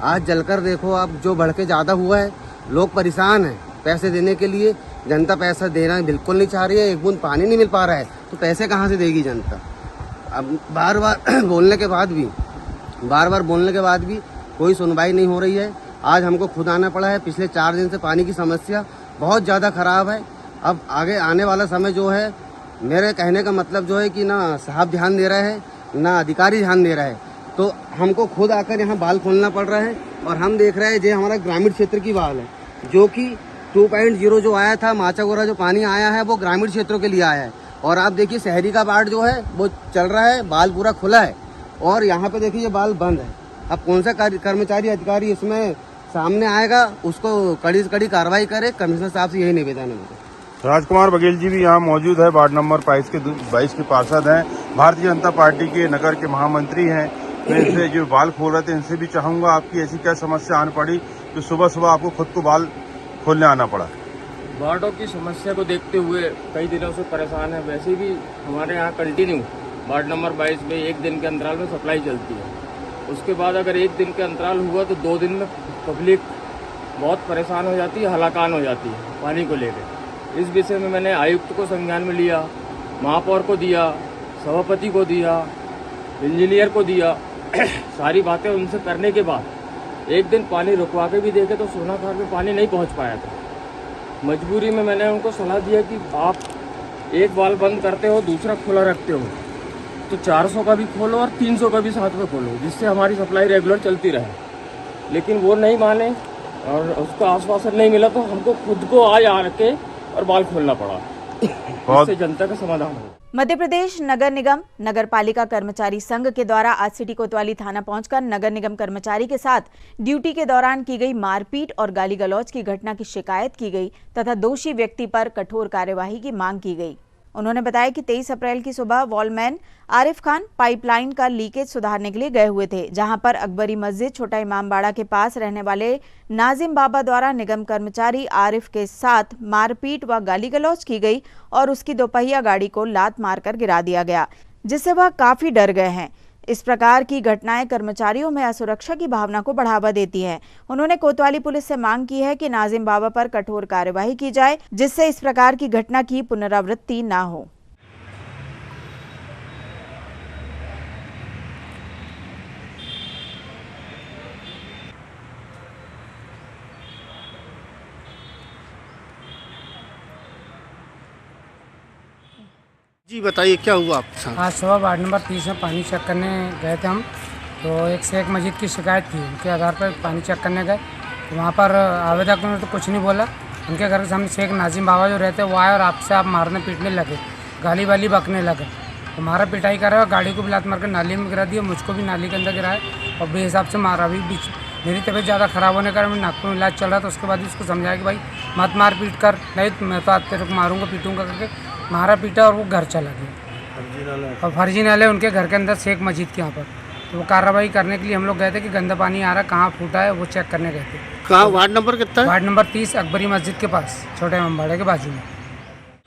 आज जलकर देखो आप, जो बढ़ के ज़्यादा हुआ है, लोग परेशान हैं पैसे देने के लिए, जनता पैसा देना बिल्कुल नहीं चाह रही है, एक बूंद पानी नहीं मिल पा रहा है तो पैसे कहाँ से देगी जनता। अब बार बार बोलने के बाद भी कोई सुनवाई नहीं हो रही है। आज हमको खुद आना पड़ा है। पिछले 4 दिन से पानी की समस्या बहुत ज़्यादा ख़राब है। अब आगे आने वाला समय जो है, मेरे कहने का मतलब जो है कि ना साहब ध्यान दे रहा है ना अधिकारी ध्यान दे रहा है, तो हमको खुद आकर यहाँ बाल खोलना पड़ रहा है। और हम देख रहे हैं ये हमारा ग्रामीण क्षेत्र की बाल है, जो कि 2.0 जो आया था माचागोरा जो पानी आया है वो ग्रामीण क्षेत्रों के लिए आया है। और आप देखिए शहरी का बाढ़ जो है वो चल रहा है, बाल पूरा खुला है और यहाँ पे देखिए ये बाल बंद है। अब कौन सा कर्मचारी अधिकारी इसमें सामने आएगा, उसको कड़ी से कड़ी कार्रवाई करे। कमिश्नर साहब से यही निवेदन है मेरा। राजकुमार बघेल जी भी यहाँ मौजूद है, वार्ड नंबर 22 के पार्षद हैं, भारतीय जनता पार्टी के नगर के महामंत्री हैं। मैं इनसे जो बाल खोल रहे थे इनसे भी चाहूंगा, आपकी ऐसी क्या समस्या आने पड़ी कि सुबह सुबह आपको खुद को बाल खोलने आना पड़ा? वार्डों की समस्या को देखते हुए कई दिनों से परेशान है। वैसे भी हमारे यहाँ कंटिन्यू वार्ड नंबर 22 में 1 दिन के अंतराल में सप्लाई चलती है। उसके बाद अगर 1 दिन के अंतराल हुआ तो 2 दिन में पब्लिक बहुत परेशान हो जाती है, हलाकान हो जाती है पानी को लेकर। इस विषय में मैंने आयुक्त को संज्ञान में लिया, महापौर को दिया, सभापति को दिया, इंजीनियर को दिया। सारी बातें उनसे करने के बाद 1 दिन पानी रुकवा के भी देखे तो सोनाखार में पानी नहीं पहुंच पाया था। मजबूरी में मैंने उनको सलाह दिया कि आप एक वाल्व बंद करते हो, दूसरा खुला रखते हो, तो 400 का भी खोलो और 300 का भी साथ में खोलो, जिससे हमारी सप्लाई रेगुलर चलती रहे। लेकिन वो नहीं माने और उसका आश्वासन नहीं मिला, तो हमको खुद को आज आके और बाल खोलना पड़ा, जिससे जनता का समाधान हो। मध्य प्रदेश नगर निगम नगर पालिका कर्मचारी संघ के द्वारा आज सिटी कोतवाली थाना पहुंचकर नगर निगम कर्मचारी के साथ ड्यूटी के दौरान की गई मारपीट और गाली गलौज की घटना की शिकायत की गई तथा दोषी व्यक्ति पर कठोर कार्यवाही की मांग की गई। उन्होंने बताया कि 23 अप्रैल की सुबह वॉलमैन आरिफ खान पाइपलाइन का लीकेज सुधारने के लिए गए हुए थे, जहां पर अकबरी मस्जिद छोटा इमामबाड़ा के पास रहने वाले नाजिम बाबा द्वारा निगम कर्मचारी आरिफ के साथ मारपीट व गाली गलौज की गई और उसकी दोपहिया गाड़ी को लात मारकर गिरा दिया गया, जिससे वह काफी डर गए हैं। इस प्रकार की घटनाएं कर्मचारियों में असुरक्षा की भावना को बढ़ावा देती हैं। उन्होंने कोतवाली पुलिस से मांग की है कि नाजिम बाबा पर कठोर कार्यवाही की जाए, जिससे इस प्रकार की घटना की पुनरावृत्ति न हो। जी बताइए क्या हुआ आपके साथ? आज सुबह वार्ड नंबर 30 में पानी चेक करने गए थे हम, तो एक शेख मस्जिद की शिकायत थी। उनके आधार पर पानी चेक करने गए, तो वहाँ पर आवेदक ने तो कुछ नहीं बोला। उनके घर के सामने शेख नाजिम बाबा जो रहते वो आए और आपसे आप मारने पीटने लगे, गाली वाली बकने लगे। तो मारा पिटाई कर रहा है, गाड़ी को भी लात मारकर नाली में गिरा दिया, मुझको भी नाली के अंदर गिराया और बेहिसाब से मारा भी। बीच मेरी तबीयत ज़्यादा ख़राब होने के कारण नागपुर में इलाज चल रहा था। उसके बाद उसको समझाया कि भाई मत मार पीट कर, नहीं तो मैं तो आज तेरे को मारूंगा पीटूंगा करके मारा पीटा और वो घर चला गया। और फर्जी नाले उनके घर के अंदर शेख मस्जिद के यहाँ पर, तो वो कार्रवाई करने के लिए हम लोग गए थे कि गंदा पानी आ रहा कहाँ फूटा है वो चेक करने गए थे। कहाँ वार्ड नंबर कितना? वार्ड नंबर 30 अकबरी मस्जिद के पास, छोटे इमामबाड़े के बाजू में।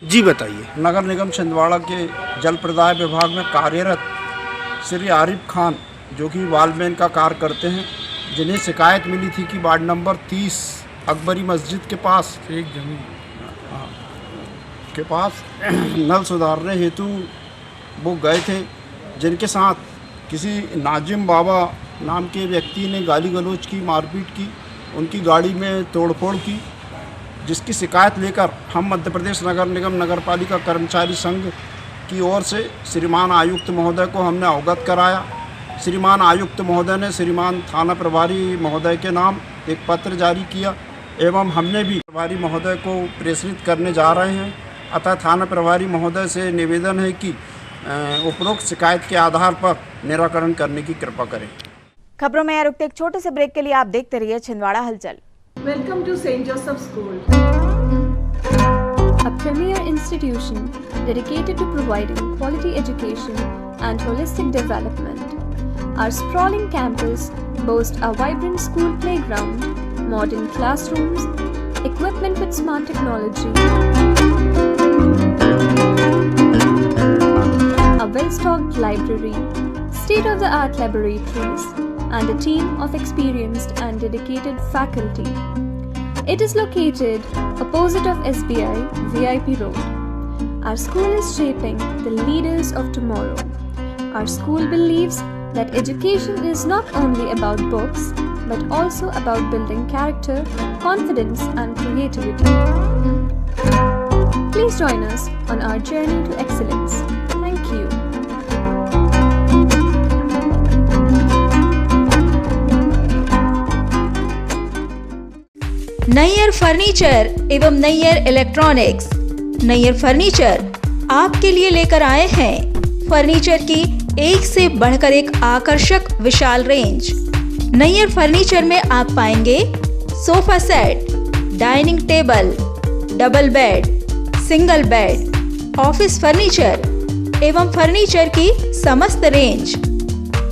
जी बताइए। नगर निगम छिंदवाड़ा के जल प्रदाय विभाग में कार्यरत श्री आरिफ खान, जो कि वॉलमैन का कार्य करते हैं, जिन्हें शिकायत मिली थी कि वार्ड नंबर 30 अकबरी मस्जिद के पास एक जमीन के पास नल सुधारने हेतु वो गए थे, जिनके साथ किसी नाजिम बाबा नाम के व्यक्ति ने गाली गलौज की, मारपीट की, उनकी गाड़ी में तोड़फोड़ की, जिसकी शिकायत लेकर हम मध्य प्रदेश नगर निगम नगर पालिका कर्मचारी संघ की ओर से श्रीमान आयुक्त महोदय को हमने अवगत कराया। श्रीमान आयुक्त महोदय ने श्रीमान थाना प्रभारी महोदय के नाम एक पत्र जारी किया एवं हमने भी प्रभारी महोदय को प्रेषित करने जा रहे हैं। अतः थाना प्रभारी महोदय से निवेदन है कि उपरोक्त शिकायत के आधार पर निराकरण करने की कृपा करें। खबरों में रुकते एक छोटे से ब्रेक के लिए आप देखते रहिए छिंदवाड़ा हलचल। Welcome to St. Joseph School, a premier institution dedicated to providing quality education and holistic development. Our sprawling campus boasts a vibrant school playground, modern classrooms, equipment with smart technology, a well-stocked library, state-of-the-art laboratories, and a team of experienced and dedicated faculty. It is located opposite of SBI VIP Road. Our school is shaping the leaders of tomorrow. Our school believes that education is not only about books, but also about building character, confidence, and creativity. Please join us on our journey to excellence. Thank you. Nayyar furniture एवं Nayyar electronics. Nayyar furniture आपके लिए लेकर आए हैं furniture की एक से बढ़कर एक आकर्षक विशाल रेंज। नैयर फर्नीचर में आप पाएंगे sofa set, dining table, double bed, single bed, office furniture एवं फर्नीचर की समस्त रेंज।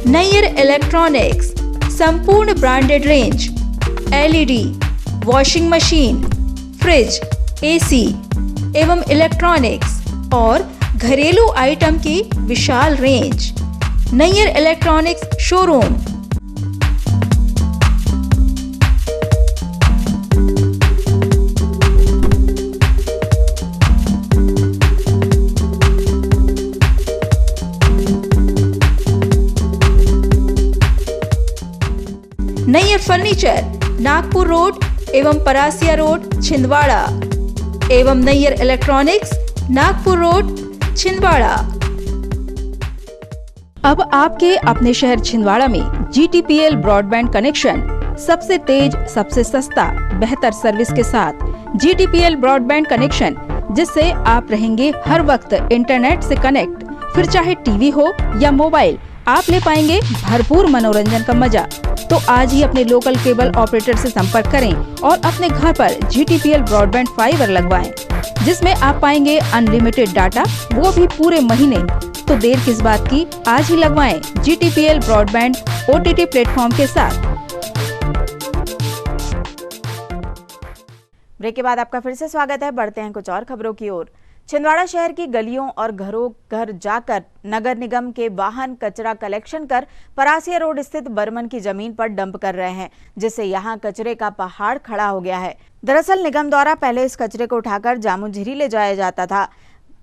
नैयर इलेक्ट्रॉनिक्स संपूर्ण branded range, LED, washing machine, fridge, AC एवं इलेक्ट्रॉनिक्स और घरेलू आइटम की विशाल range. Nayyar electronics showroom. Nayyar furniture Nagpur road एवं परासिया रोड छिंदवाड़ा एवं नैयर इलेक्ट्रॉनिक्स नागपुर रोड छिंदवाड़ा। अब आपके अपने शहर छिंदवाड़ा में GTPL ब्रॉडबैंड कनेक्शन सबसे तेज, सबसे सस्ता, बेहतर सर्विस के साथ। GTPL ब्रॉडबैंड कनेक्शन जिससे आप रहेंगे हर वक्त इंटरनेट से कनेक्ट। फिर चाहे टीवी हो या मोबाइल, आप ले पाएंगे भरपूर मनोरंजन का मजा। तो आज ही अपने लोकल केबल ऑपरेटर से संपर्क करें और अपने घर पर GTPL ब्रॉडबैंड फाइबर लगवाएं, जिसमें आप पाएंगे अनलिमिटेड डाटा, वो भी पूरे महीने। तो देर किस बात की, आज ही लगवाएं GTPL ब्रॉडबैंड OTT प्लेटफॉर्म के साथ। ब्रेक के बाद आपका फिर से स्वागत है। बढ़ते हैं कुछ और खबरों की ओर। छिंदवाड़ा शहर की गलियों और घरों घर जाकर नगर निगम के वाहन कचरा कलेक्शन कर परासिया रोड स्थित बर्मन की जमीन पर डंप कर रहे हैं, जिससे यहां कचरे का पहाड़ खड़ा हो गया है। दरअसल निगम द्वारा पहले इस कचरे को उठाकर जामुझरी ले जाया जाता था,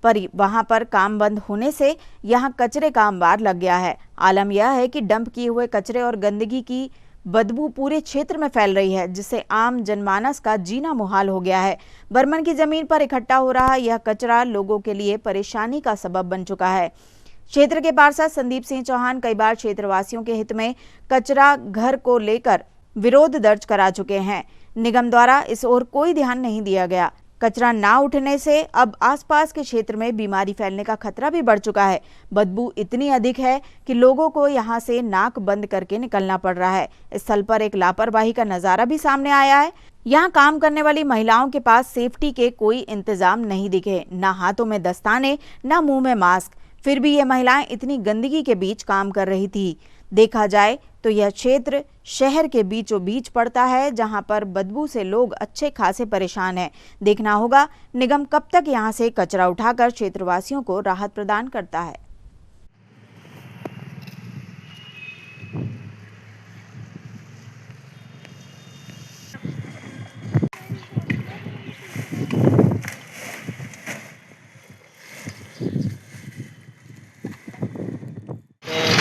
पर वहां पर काम बंद होने से यहां कचरे का अंबार लग गया है। आलम यह है कि डंप किए हुए कचरे और गंदगी की बदबू पूरे क्षेत्र में फैल रही है, जिससे आम जनमानस का जीना मुहाल हो गया है। बर्मन की जमीन पर इकट्ठा हो रहा यह कचरा लोगों के लिए परेशानी का सबब बन चुका है। क्षेत्र के पार्षद संदीप सिंह चौहान कई बार क्षेत्रवासियों के हित में कचरा घर को लेकर विरोध दर्ज करा चुके हैं। निगम द्वारा इस ओर कोई ध्यान नहीं दिया गया। कचरा ना उठने से अब आसपास के क्षेत्र में बीमारी फैलने का खतरा भी बढ़ चुका है। बदबू इतनी अधिक है कि लोगों को यहां से नाक बंद करके निकलना पड़ रहा है। इस स्थल पर एक लापरवाही का नजारा भी सामने आया है। यहां काम करने वाली महिलाओं के पास सेफ्टी के कोई इंतजाम नहीं दिखे, ना हाथों में दस्ताने, ना मुंह में मास्क। फिर भी ये महिलाएं इतनी गंदगी के बीच काम कर रही थी। देखा जाए तो यह क्षेत्र शहर के बीचों बीच पड़ता है, जहां पर बदबू से लोग अच्छे खासे परेशान हैं। देखना होगा निगम कब तक यहां से कचरा उठाकर क्षेत्रवासियों को राहत प्रदान करता है।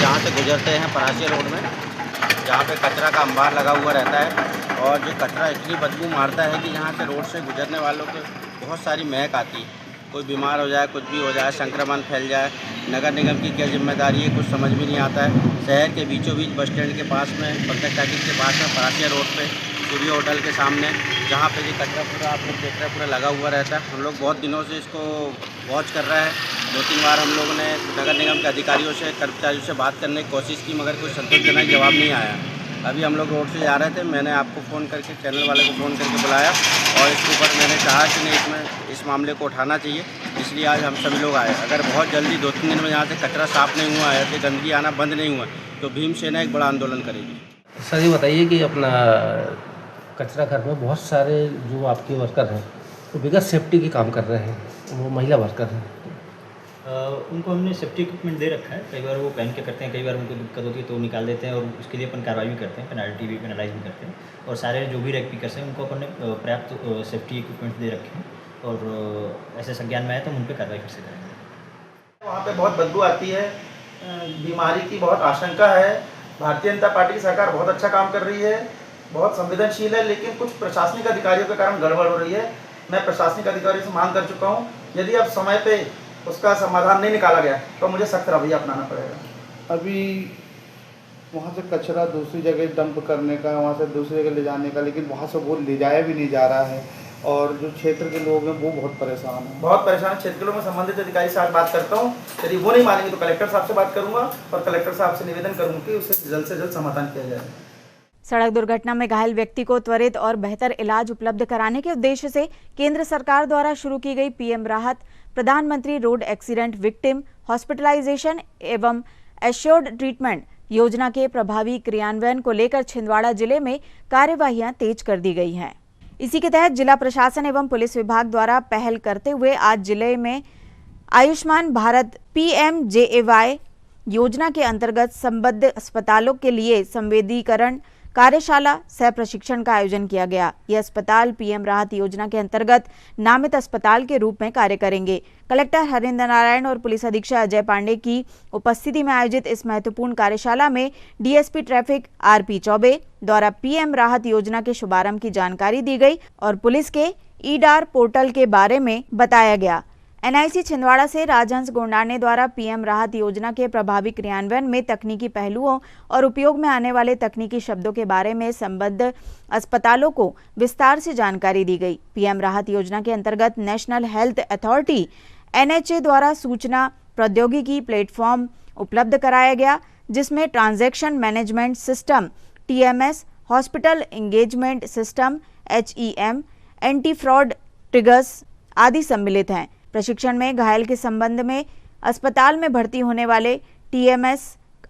जहाँ से गुजरते हैं परासिया रोड में, जहाँ पे कचरा का अंबार लगा हुआ रहता है और जो कचरा इतनी बदबू मारता है कि यहाँ से रोड से गुजरने वालों को बहुत सारी महक आती है। कोई बीमार हो जाए, कुछ भी हो जाए, संक्रमण फैल जाए। नगर निगम की क्या जिम्मेदारी है, कुछ समझ भी नहीं आता है। शहर के बीचों बीच बस स्टैंड के पास में, पंकज टाकिज के पास में, परासिया रोड पे, सूर्य होटल के सामने, जहाँ पे ये कचरा पूरा आप लोग देख रहे हैं पूरा लगा हुआ रहता है। हम लोग बहुत दिनों से इसको वॉच कर रहे हैं। 2-3 बार हम लोगों ने नगर निगम के अधिकारियों से, कर्मचारियों से बात करने की कोशिश की, मगर कोई संतोषजनक जवाब नहीं आया। अभी हम लोग रोड से जा रहे थे, मैंने आपको फ़ोन करके, चैनल वाले को फ़ोन करके बुलाया और इसके ऊपर मैंने कहा कि नहीं, इसमें इस मामले को उठाना चाहिए। इसलिए आज हम सभी लोग आए। अगर बहुत जल्दी 2-3 दिन में यहाँ से कचरा साफ़ नहीं हुआ है, तो गंदगी आना बंद नहीं हुआ, तो भीमसेना एक बड़ा आंदोलन करेगी। सर ये बताइए कि अपना कचरा घर में बहुत सारे जो आपके वर्कर हैं वो बिगैर सेफ्टी के काम कर रहे हैं, वो महिला वर्कर हैं, उनको हमने सेफ्टी इक्विपमेंट दे रखा है। कई बार वो पहन के करते हैं, कई बार उनको दिक्कत होती है तो निकाल देते हैं और उसके लिए अपन कार्रवाई भी करते हैं, पेनल्टी भी पेनलाइज भी करते हैं। और सारे जो भी रैक पिकर्स हैं उनको अपन ने पर्याप्त सेफ्टी इक्विपमेंट दे रखे हैं और ऐसे संज्ञान में आए तो हम उन पर कार्रवाई कैसे करेंगे। वहाँ पे बहुत बदबू आती है, बीमारी की बहुत आशंका है। भारतीय जनता पार्टी की सरकार बहुत अच्छा काम कर रही है, बहुत संवेदनशील है, लेकिन कुछ प्रशासनिक अधिकारियों के कारण गड़बड़ हो रही है। मैं प्रशासनिक अधिकारियों से मांग कर चुका हूँ, यदि अब समय पे उसका समाधान नहीं निकाला गया तो मुझे सख्त रवैया अपनाना पड़ेगा। अभी वहाँ से कचरा दूसरी जगह डंप करने का, वहाँ से दूसरी जगह ले जाने का, लेकिन वहाँ से वो ले जाया भी नहीं जा रहा है और जो क्षेत्र के लोग हैं वो बहुत परेशान हैं। बहुत परेशान क्षेत्र के लोग, मैं संबंधित अधिकारी से आज बात करता हूँ। यदि वो नहीं मानेंगे तो कलेक्टर साहब से बात करूँगा और कलेक्टर साहब से निवेदन करूँगा कि उसे जल्द से जल्द समाधान किया जाए। सड़क दुर्घटना में घायल व्यक्ति को त्वरित और बेहतर इलाज उपलब्ध कराने के उद्देश्य से केंद्र सरकार द्वारा शुरू की गई पीएम राहत, प्रधानमंत्री रोड एक्सीडेंट विक्टिम हॉस्पिटलाइजेशन एवं एश्योर्ड ट्रीटमेंट योजना के प्रभावी क्रियान्वयन को लेकर छिंदवाड़ा जिले में कार्यवाहियां तेज कर दी गई हैं। इसी के तहत जिला प्रशासन एवं पुलिस विभाग द्वारा पहल करते हुए आज जिले में आयुष्मान भारत PMJAY योजना के अंतर्गत संबद्ध अस्पतालों के लिए संवेदीकरण कार्यशाला सह प्रशिक्षण का आयोजन किया गया। ये अस्पताल पीएम राहत योजना के अंतर्गत नामित अस्पताल के रूप में कार्य करेंगे। कलेक्टर हरिंद्र नारायण और पुलिस अधीक्षक अजय पांडे की उपस्थिति में आयोजित इस महत्वपूर्ण कार्यशाला में डीएसपी ट्रैफिक RP चौबे द्वारा पीएम राहत योजना के शुभारंभ की जानकारी दी गई और पुलिस के ईडार पोर्टल के बारे में बताया गया। NIC छिंदवाड़ा से राजहंस गोंडाने द्वारा पीएम राहत योजना के प्रभावी क्रियान्वयन में तकनीकी पहलुओं और उपयोग में आने वाले तकनीकी शब्दों के बारे में संबद्ध अस्पतालों को विस्तार से जानकारी दी गई। पीएम राहत योजना के अंतर्गत नेशनल हेल्थ अथॉरिटी NHA द्वारा सूचना प्रौद्योगिकी प्लेटफॉर्म उपलब्ध कराया गया, जिसमें transaction management system TMS, hospital engagement system HEM, anti fraud triggers आदि सम्मिलित हैं। प्रशिक्षण में घायल के संबंध में अस्पताल में भर्ती होने वाले TMS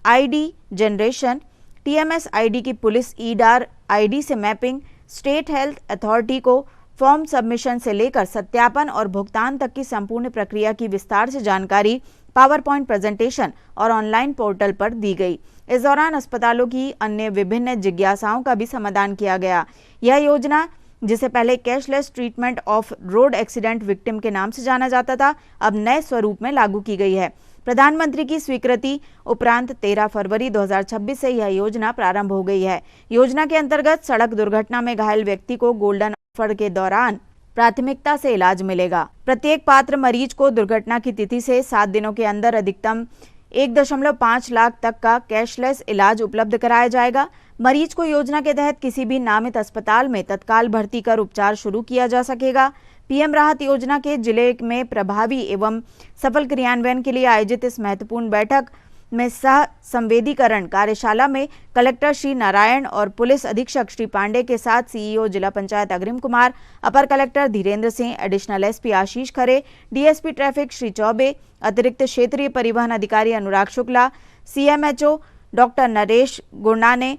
ID generation, TMS ID की पुलिस ईडार ID से मैपिंग, स्टेट हेल्थ अथॉरिटी को फॉर्म सबमिशन से लेकर सत्यापन और भुगतान तक की संपूर्ण प्रक्रिया की विस्तार से जानकारी पावर पॉइंट प्रेजेंटेशन और ऑनलाइन पोर्टल पर दी गई। इस दौरान अस्पतालों की अन्य विभिन्न जिज्ञासाओं का भी समाधान किया गया। यह योजना, जिसे पहले cashless treatment of road accident victim के नाम से जाना जाता था, अब नए स्वरूप में लागू की गई है। प्रधानमंत्री की स्वीकृति उपरांत 13 फरवरी 2026 से यह योजना प्रारंभ हो गई है। योजना के अंतर्गत सड़क दुर्घटना में घायल व्यक्ति को गोल्डन ऑफर के दौरान प्राथमिकता से इलाज मिलेगा। प्रत्येक पात्र मरीज को दुर्घटना की तिथि से 7 दिनों के अंदर अधिकतम 1.5 लाख तक का कैशलेस इलाज उपलब्ध कराया जाएगा। मरीज को योजना के तहत किसी भी नामित अस्पताल में तत्काल भर्ती कर उपचार शुरू किया जा सकेगा। पीएम राहत योजना के जिले में प्रभावी एवं सफल क्रियान्वयन के लिए आयोजित इस महत्वपूर्ण बैठक में सह संवेदीकरण कार्यशाला में कलेक्टर श्री नारायण और पुलिस अधीक्षक श्री पांडे के साथ CEO जिला पंचायत अग्रिम कुमार, अपर collector Dhirendra Singh, additional SP Ashish Khare, DSP traffic Shri Choubey, अतिरिक्त क्षेत्रीय परिवहन अधिकारी Anurag Shukla, CMHO doctor Naresh Gurnane,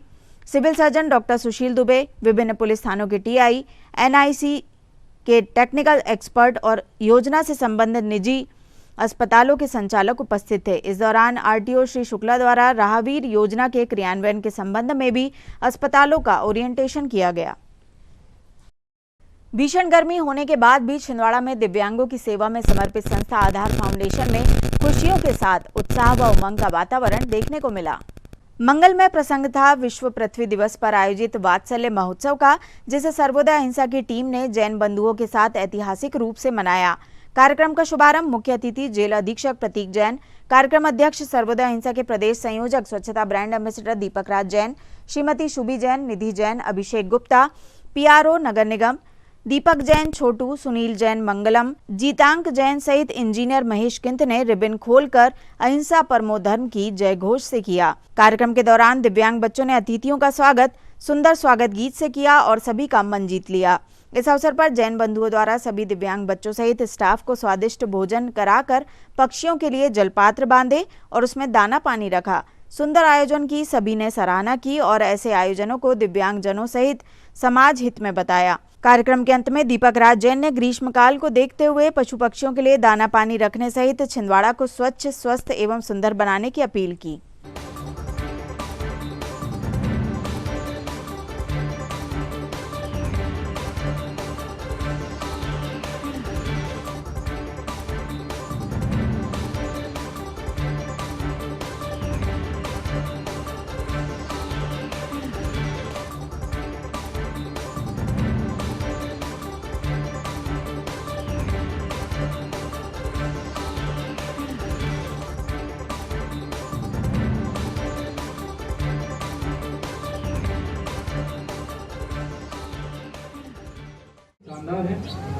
civil surgeon doctor Sushil Dubey, विभिन्न पुलिस थानों के TI, NIC के टेक्निकल एक्सपर्ट और योजना से संबंधित निजी अस्पतालों के संचालक उपस्थित थे। इस दौरान RTO श्री शुक्ला द्वारा राहवीर योजना के क्रियान्वयन के संबंध में भी अस्पतालों का ओरिएंटेशन किया गया। भीषण गर्मी होने के बाद भी छिंदवाड़ा में दिव्यांगों की सेवा में समर्पित संस्था आधार फाउंडेशन में खुशियों के साथ उत्साह व उमंग का वातावरण देखने को मिला। मंगलमय प्रसंग था विश्व पृथ्वी दिवस पर आयोजित वात्सल्य महोत्सव का, जिसे सर्वोदय अहिंसा की टीम ने जैन बंधुओं के साथ ऐतिहासिक रूप से मनाया। कार्यक्रम का शुभारंभ मुख्य अतिथि जेल अधीक्षक प्रतीक जैन, कार्यक्रम अध्यक्ष सर्वोदय अहिंसा के प्रदेश संयोजक स्वच्छता ब्रांड एम्बेसडर दीपक राज जैन, श्रीमती शुभी जैन, निधि जैन, अभिषेक गुप्ता, PRO नगर निगम, दीपक जैन, छोटू, सुनील जैन, मंगलम, जीतांक जैन सहित इंजीनियर महेश किंत ने रिबन खोलकर अहिंसा परमो धर्म की जय घोष से किया। कार्यक्रम के दौरान दिव्यांग बच्चों ने अतिथियों का स्वागत सुंदर स्वागत गीत से किया और सभी का मन जीत लिया। इस अवसर पर जैन बंधुओं द्वारा सभी दिव्यांग बच्चों सहित स्टाफ को स्वादिष्ट भोजन कराकर पक्षियों के लिए जलपात्र बांधे और उसमें दाना पानी रखा। सुंदर आयोजन की सभी ने सराहना की और ऐसे आयोजनों को दिव्यांग जनों सहित समाज हित में बताया। कार्यक्रम के अंत में दीपक राज जैन ने ग्रीष्मकाल को देखते हुए पशु पक्षियों के लिए दाना पानी रखने सहित छिंदवाड़ा को स्वच्छ, स्वस्थ एवं सुंदर बनाने की अपील की।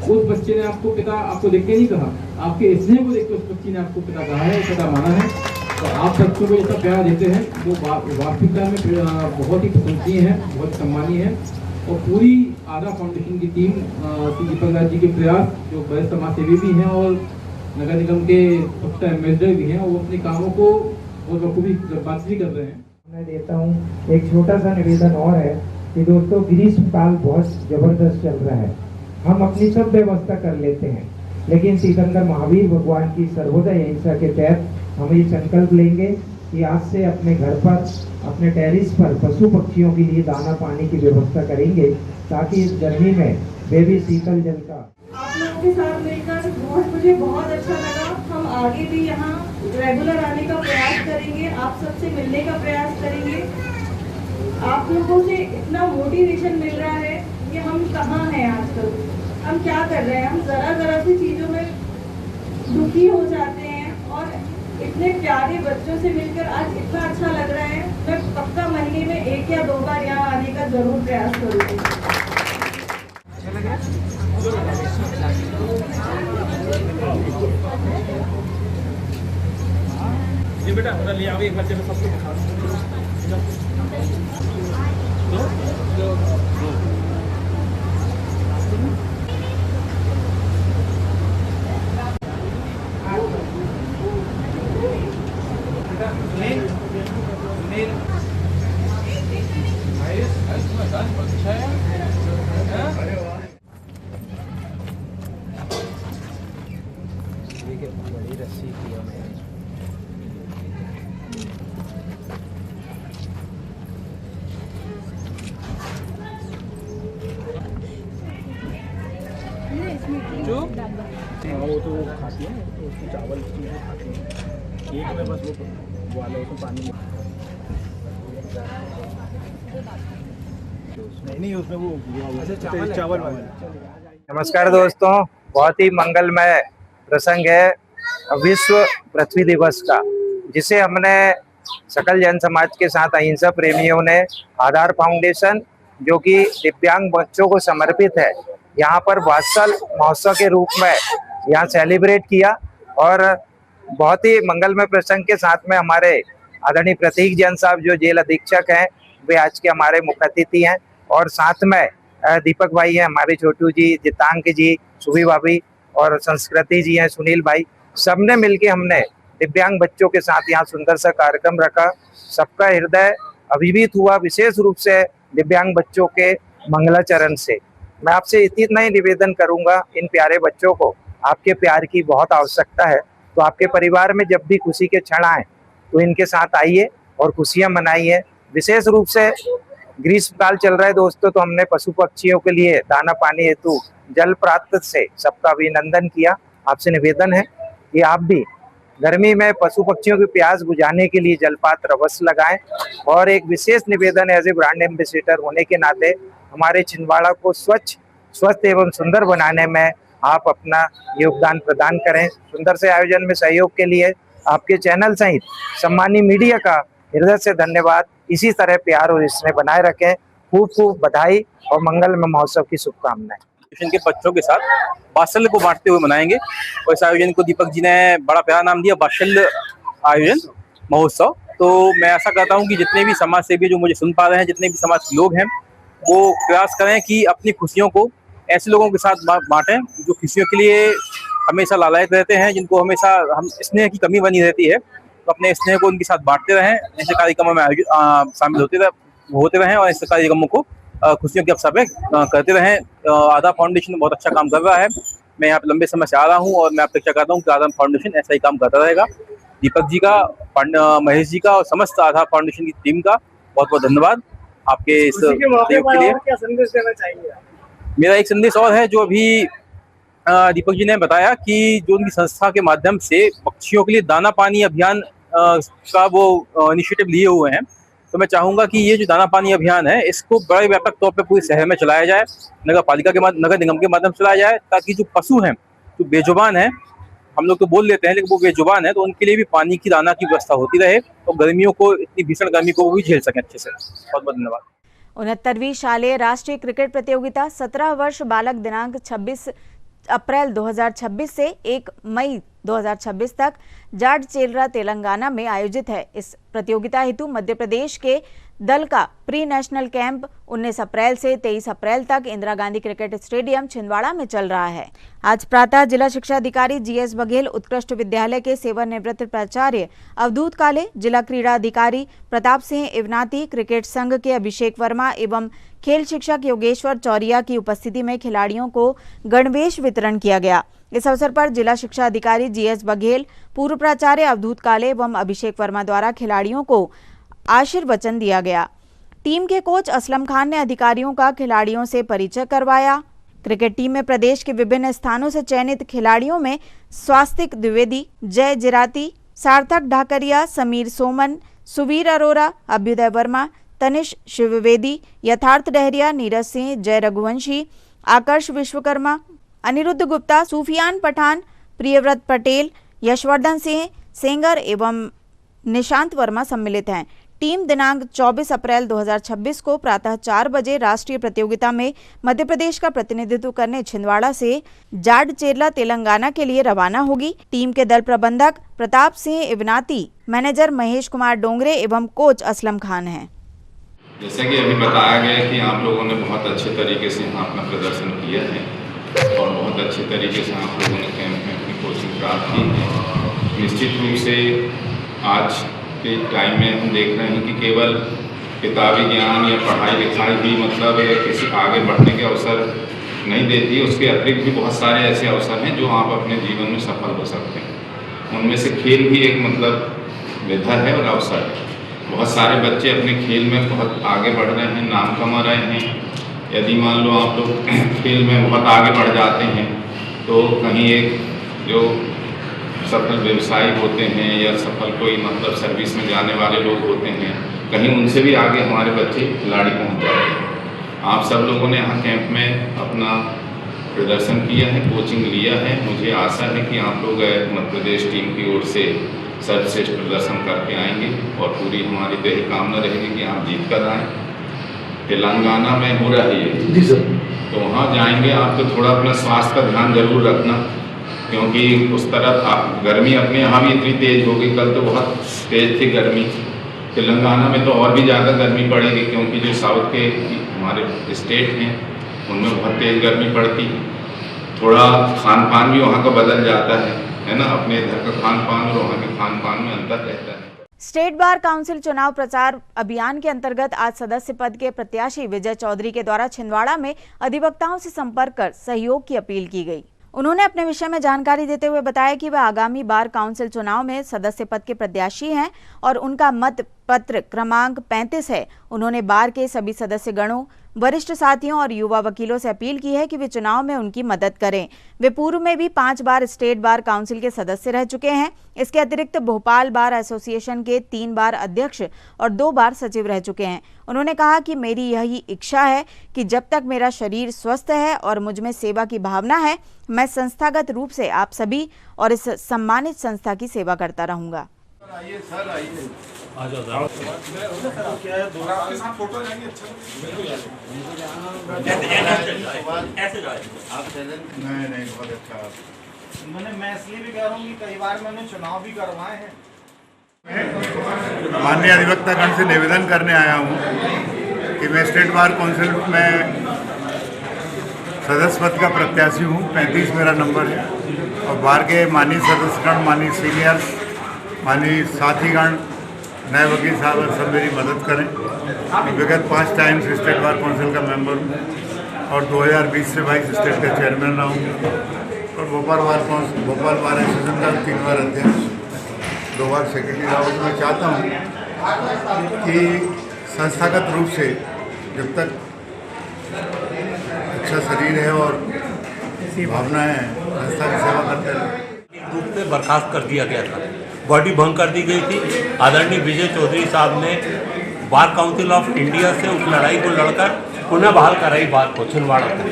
उस बच्चे ने आपको पिता आपको देख के नहीं कहा, आपके स्नेह को देख के उस बच्ची ने आपको पिता कहा है, पिता माना है। तो आप बच्चों को जैसा प्यार देते हैं वो वास्तविकता में बहुत ही प्रशंसनीय है, बहुत सम्मानीय है। और पूरी आधा फाउंडेशन की टीम दीपक राज जी के प्रयास, जो बड़े समाज सेवी भी हैं और नगर निगम के सबसे एम्बेसडर भी हैं, वो अपने कामों को और बखूबी बातचीत कर रहे हैं। मैं देता हूँ एक छोटा सा निवेदन और है कि दोस्तों ग्रीष्मकाल बहुत जबरदस्त चल रहा है। हम अपनी सब व्यवस्था कर लेते हैं, लेकिन तीर्थंकर महावीर भगवान की सर्वोदय अहिंसा के तहत हम ये संकल्प लेंगे कि आज से अपने घर पर, अपने टेरिस पर पशु पक्षियों के लिए दाना पानी की व्यवस्था करेंगे, ताकि इस गर्मी में वे भी शीतल जल का। आप लोगों के साथ मिलकर मुझे बहुत अच्छा लगा। हम आगे भी यहाँ रेगुलर आने का प्रयास करेंगे, आप सबसे मिलने का प्रयास करेंगे। आप लोगों से इतना मोटिवेशन मिल रहा है कि हम कहाँ हैं आजकल, हम क्या कर रहे हैं। हम जरा सी चीज़ों में दुखी हो जाते हैं और इतने प्यारे बच्चों से मिलकर आज इतना अच्छा लग रहा है। मैं पक्का महीने में 1 या 2 बार यहाँ आने का जरूर प्रयास करूँगी। जी बेटा ले आओ एक बच्चे को सबको दिखा बड़ी रस्सी की वो तो खाती है, तो उसको चावल खाती है। एक में बस वो वाला उसको पानी नहीं उसमें वो चावल वाला। नमस्कार दोस्तों, बहुत ही मंगलमय प्रसंग है विश्व पृथ्वी दिवस का, जिसे हमने सकल जन समाज के साथ अहिंसा प्रेमियों ने आधार फाउंडेशन, जो कि दिव्यांग बच्चों को समर्पित है, यहाँ पर वात्सल महोत्सव के रूप में यहाँ सेलिब्रेट किया। और बहुत ही मंगलमय प्रसंग के साथ में हमारे आदरणीय प्रतीक जैन साहब, जो जेल अधीक्षक हैं, वे आज के हमारे मुख्य अतिथि हैं। और साथ में दीपक भाई हैं, हमारे छोटू जी, जितांक जी, सुभी भाभी और संस्कृति जी हैं, सुनील भाई, सबने मिलके हमने दिव्यांग बच्चों के साथ यहाँ सुंदर सा कार्यक्रम रखा। सबका हृदय अभिभूत हुआ, विशेष रूप से दिव्यांग बच्चों के मंगलाचरण से। मैं आपसे इतना ही निवेदन करूंगा, इन प्यारे बच्चों को आपके प्यार की बहुत आवश्यकता है। तो आपके परिवार में जब भी खुशी के क्षण आए तो इनके साथ आइए और खुशियां मनाइए। विशेष रूप से ग्रीष्मकाल चल रहा है दोस्तों, तो हमने पशु पक्षियों के लिए दाना पानी हेतु जल प्राप्त से सबका अभिनंदन किया। आपसे निवेदन है कि आप भी गर्मी में पशु पक्षियों की प्यास बुझाने के लिए जलपात्र अवश्य लगाएं। और एक विशेष निवेदन एज ए ब्रांड एम्बेसडर होने के नाते हमारे छिंदवाड़ा को स्वच्छ, स्वस्थ एवं सुंदर बनाने में आप अपना योगदान प्रदान करें। सुंदर से आयोजन में सहयोग के लिए आपके चैनल सहित सम्मानीय मीडिया का हृदय से धन्यवाद। इसी तरह प्यार और स्नेह बनाए रखें। खूब खूब बधाई और मंगलमय महोत्सव की शुभकामनाएं। के बच्चों के साथ वात्सल्य को बांटते हुए मनाएंगे। और इस आयोजन को दीपक जी ने बड़ा प्यारा नाम दिया, वात्सल्य आयोजन महोत्सव। तो मैं ऐसा कहता हूँ कि जितने भी समाज सेवी जो मुझे सुन पा रहे हैं, जितने भी समाज के लोग हैं, वो प्रयास करें कि अपनी खुशियों को ऐसे लोगों के साथ बांटें जो खुशियों के लिए हमेशा लालायित रहते हैं, जिनको हमेशा हम स्नेह की कमी बनी रहती है। तो अपने स्नेह को उनके साथ बांटते रहें, ऐसे कार्यक्रमों में शामिल होते रहें और ऐसे कार्यक्रमों को खुशियों के अवसर पे करते रहें। आधा फाउंडेशन बहुत अच्छा काम कर रहा है। मैं यहाँ पे लंबे समय से आ रहा हूँ और मैं अपेक्षा करता हूँ कि आधा फाउंडेशन ऐसा ही काम करता रहेगा। दीपक जी का, महेश जी का और समस्त आधा फाउंडेशन की टीम का बहुत बहुत धन्यवाद आपके इस सहयोग के लिए। क्या संदेश देना चाहेंगे? मेरा एक संदेश और है, जो अभी दीपक जी ने बताया कि जो उनकी संस्था के माध्यम से पक्षियों के लिए दाना पानी अभियान का वो इनिशिएटिव लिए हुए हैं, तो मैं चाहूंगा कि ये जो दाना पानी अभियान है इसको बड़े व्यापक तौर पे पूरे शहर में चलाया जाए, नगर निगम के माध्यम से चलाया जाए, ताकि जो पशु हैं, जो बेजुबान हैं, हम लोग तो बोल लेते हैं लेकिन वो बेजुबान है, तो उनके लिए भी पानी की दाना की व्यवस्था होती रहे और गर्मियों को, इतनी भीषण गर्मी को वो भी झेल सकें अच्छे से। बहुत बहुत धन्यवाद। 69वीं शालेय राष्ट्रीय क्रिकेट प्रतियोगिता 17 वर्ष बालक दिनांक 26 अप्रैल 2026 से 1 मई 2026 तक जाडचेरा तेलंगाना में आयोजित है। इस प्रतियोगिता हेतु मध्य प्रदेश के दल का प्री नेशनल कैंप 19 अप्रैल से 23 अप्रैल तक इंदिरा गांधी क्रिकेट स्टेडियम छिंदवाड़ा में चल रहा है। आज प्रातः जिला शिक्षा अधिकारी GS बघेल, उत्कृष्ट विद्यालय के सेवानिवृत्त प्राचार्य अवधूत काले, जिला क्रीड़ा अधिकारी प्रताप सिंह इवनाती, क्रिकेट संघ के अभिषेक वर्मा एवं खेल शिक्षक योगेश्वर चौरिया की उपस्थिति में खिलाड़ियों को गणवेश वितरण किया गया। इस अवसर पर जिला शिक्षा अधिकारी GS बघेल, पूर्व प्राचार्य अवधूत काले एवं अभिषेक वर्मा द्वारा खिलाड़ियों को आशीर्वचन दिया गया। टीम के कोच असलम खान ने अधिकारियों का खिलाड़ियों से परिचय करवाया। क्रिकेट टीम में प्रदेश के विभिन्न स्थानों से चयनित खिलाड़ियों में स्वास्तिक द्विवेदी, जय जिराती, सार्थक ढाकरिया, समीर सोमन, सुवीर अरोरा, अभ्युदय वर्मा, तनिष शिववेदी, यथार्थ डहरिया, नीरज सिंह, जय रघुवंशी, आकर्ष विश्वकर्मा, अनिरुद्ध गुप्ता, सूफियान पठान, प्रियव्रत पटेल, यशवर्धन सिंह सेंगर एवं निशांत वर्मा सम्मिलित हैं। टीम दिनांक 24 अप्रैल 2026 को प्रातः 4 बजे राष्ट्रीय प्रतियोगिता में मध्य प्रदेश का प्रतिनिधित्व करने छिंदवाड़ा से जाडचेरा तेलंगाना के लिए रवाना होगी। टीम के दल प्रबंधक प्रताप सिंह इवनाती, मैनेजर महेश कुमार डोंगरे एवं कोच असलम खान हैं। जैसे कि अभी बताया गया कि आप लोगों ने बहुत अच्छे तरीके से यहाँ अपना प्रदर्शन किया है और बहुत अच्छे तरीके से आप लोगों ने कैंप में अपनी कोचिंग प्राप्त की है। निश्चित रूप से आज के टाइम में हम देख रहे हैं कि केवल किताबी ज्ञान या पढ़ाई लिखाई भी मतलब किसी आगे बढ़ने के अवसर नहीं देती है, उसके अतिरिक्त भी बहुत सारे ऐसे अवसर हैं जो आप अपने जीवन में सफल हो सकते हैं। उनमें से खेल भी एक मतलब विधा है और अवसर है। बहुत सारे बच्चे अपने खेल में बहुत आगे बढ़ रहे हैं, नाम कमा रहे हैं। यदि मान लो आप लोग खेल में बहुत आगे बढ़ जाते हैं तो कहीं एक जो सफल व्यवसायी होते हैं या सफल कोई मतलब सर्विस में जाने वाले लोग होते हैं, कहीं उनसे भी आगे हमारे बच्चे खिलाड़ी पहुंच जाते हैं। आप सब लोगों ने यहाँ कैंप में अपना प्रदर्शन किया है, कोचिंग लिया है। मुझे आशा है कि आप लोग मध्य प्रदेश टीम की ओर से सर्वश्रेष्ठ प्रदर्शन करके आएंगे और पूरी हमारी तो यही कामना रहेगी कि आप जीत कर आएँ। तेलंगाना में हो रही है जी सर, तो वहाँ जाएंगे आप तो थोड़ा अपना स्वास्थ्य का ध्यान जरूर रखना, क्योंकि उस तरफ आप गर्मी अपने यहाँ भी इतनी तेज़ होगी, कल तो बहुत तेज़ थी गर्मी। तेलंगाना में तो और भी ज़्यादा गर्मी पड़ेगी, क्योंकि जो साउथ के हमारे स्टेट हैं उनमें बहुत तेज़ गर्मी पड़ती है। थोड़ा खान पान भी वहाँ का बदल जाता है ना, अपने इधर का खान पान और वहाँ के खान पान में अंतर रहता है। स्टेट बार काउंसिल चुनाव प्रचार अभियान के अंतर्गत आज सदस्य पद के प्रत्याशी विजय चौधरी के द्वारा छिंदवाड़ा में अधिवक्ताओं से संपर्क कर सहयोग की अपील की गई। उन्होंने अपने विषय में जानकारी देते हुए बताया कि वह आगामी बार काउंसिल चुनाव में सदस्य पद के प्रत्याशी हैं और उनका मत पत्र क्रमांक 35 है। उन्होंने बार के सभी सदस्य गणों, वरिष्ठ साथियों और युवा वकीलों से अपील की है कि वे चुनाव में उनकी मदद करें। वे पूर्व में भी 5 बार स्टेट बार काउंसिल के सदस्य रह चुके हैं। इसके अतिरिक्त भोपाल बार एसोसिएशन के 3 बार अध्यक्ष और 2 बार सचिव रह चुके हैं। उन्होंने कहा कि मेरी यही इच्छा है कि जब तक मेरा शरीर स्वस्थ है और मुझ में सेवा की भावना है, मैं संस्थागत रूप से आप सभी और इस सम्मानित संस्था की सेवा करता रहूंगा। आइए सर, आइए। आ जाओ क्या है, दोनों आपके साथ फोटो लेंगे? अच्छा नहीं बहुत अच्छा। मैं इसलिए भी कह रहा हूँ कि कई बार मैंने चुनाव भी करवाए हैं। माननीय अधिवक्तागण से निवेदन करने आया हूँ कि मैं स्टेट बार काउंसिल में सदस्य पद का प्रत्याशी हूँ। 35 मेरा नंबर है और बार के माननीय सदस्यगण, माननीय सीनियर्स, माननीय साथीगण नए वकील साहब और सब मेरी मदद करें। विगत 5 टाइम्स स्टेट बार काउंसिल का मेंबर हूँ और 2020 से वाइस स्टेट का चेयरमैन रहा हूँ और भोपाल बार एसोसिएशन का 3 बार अध्यक्ष, 2 बार सेक्रेटरी रहा हूँ। मैं चाहता हूँ कि संस्थागत रूप से जब तक अच्छा शरीर है और भावनाएं हैं, संस्था की सेवा करते रहे। रूप में बर्खास्त कर दिया गया था, बॉडी भंग कर दी गई थी। आदरणीय विजय चौधरी साहब ने बार काउंसिल ऑफ इंडिया से उस लड़ाई को लड़कर पुनः बहाल कराई बात को छिंदवाड़ा को,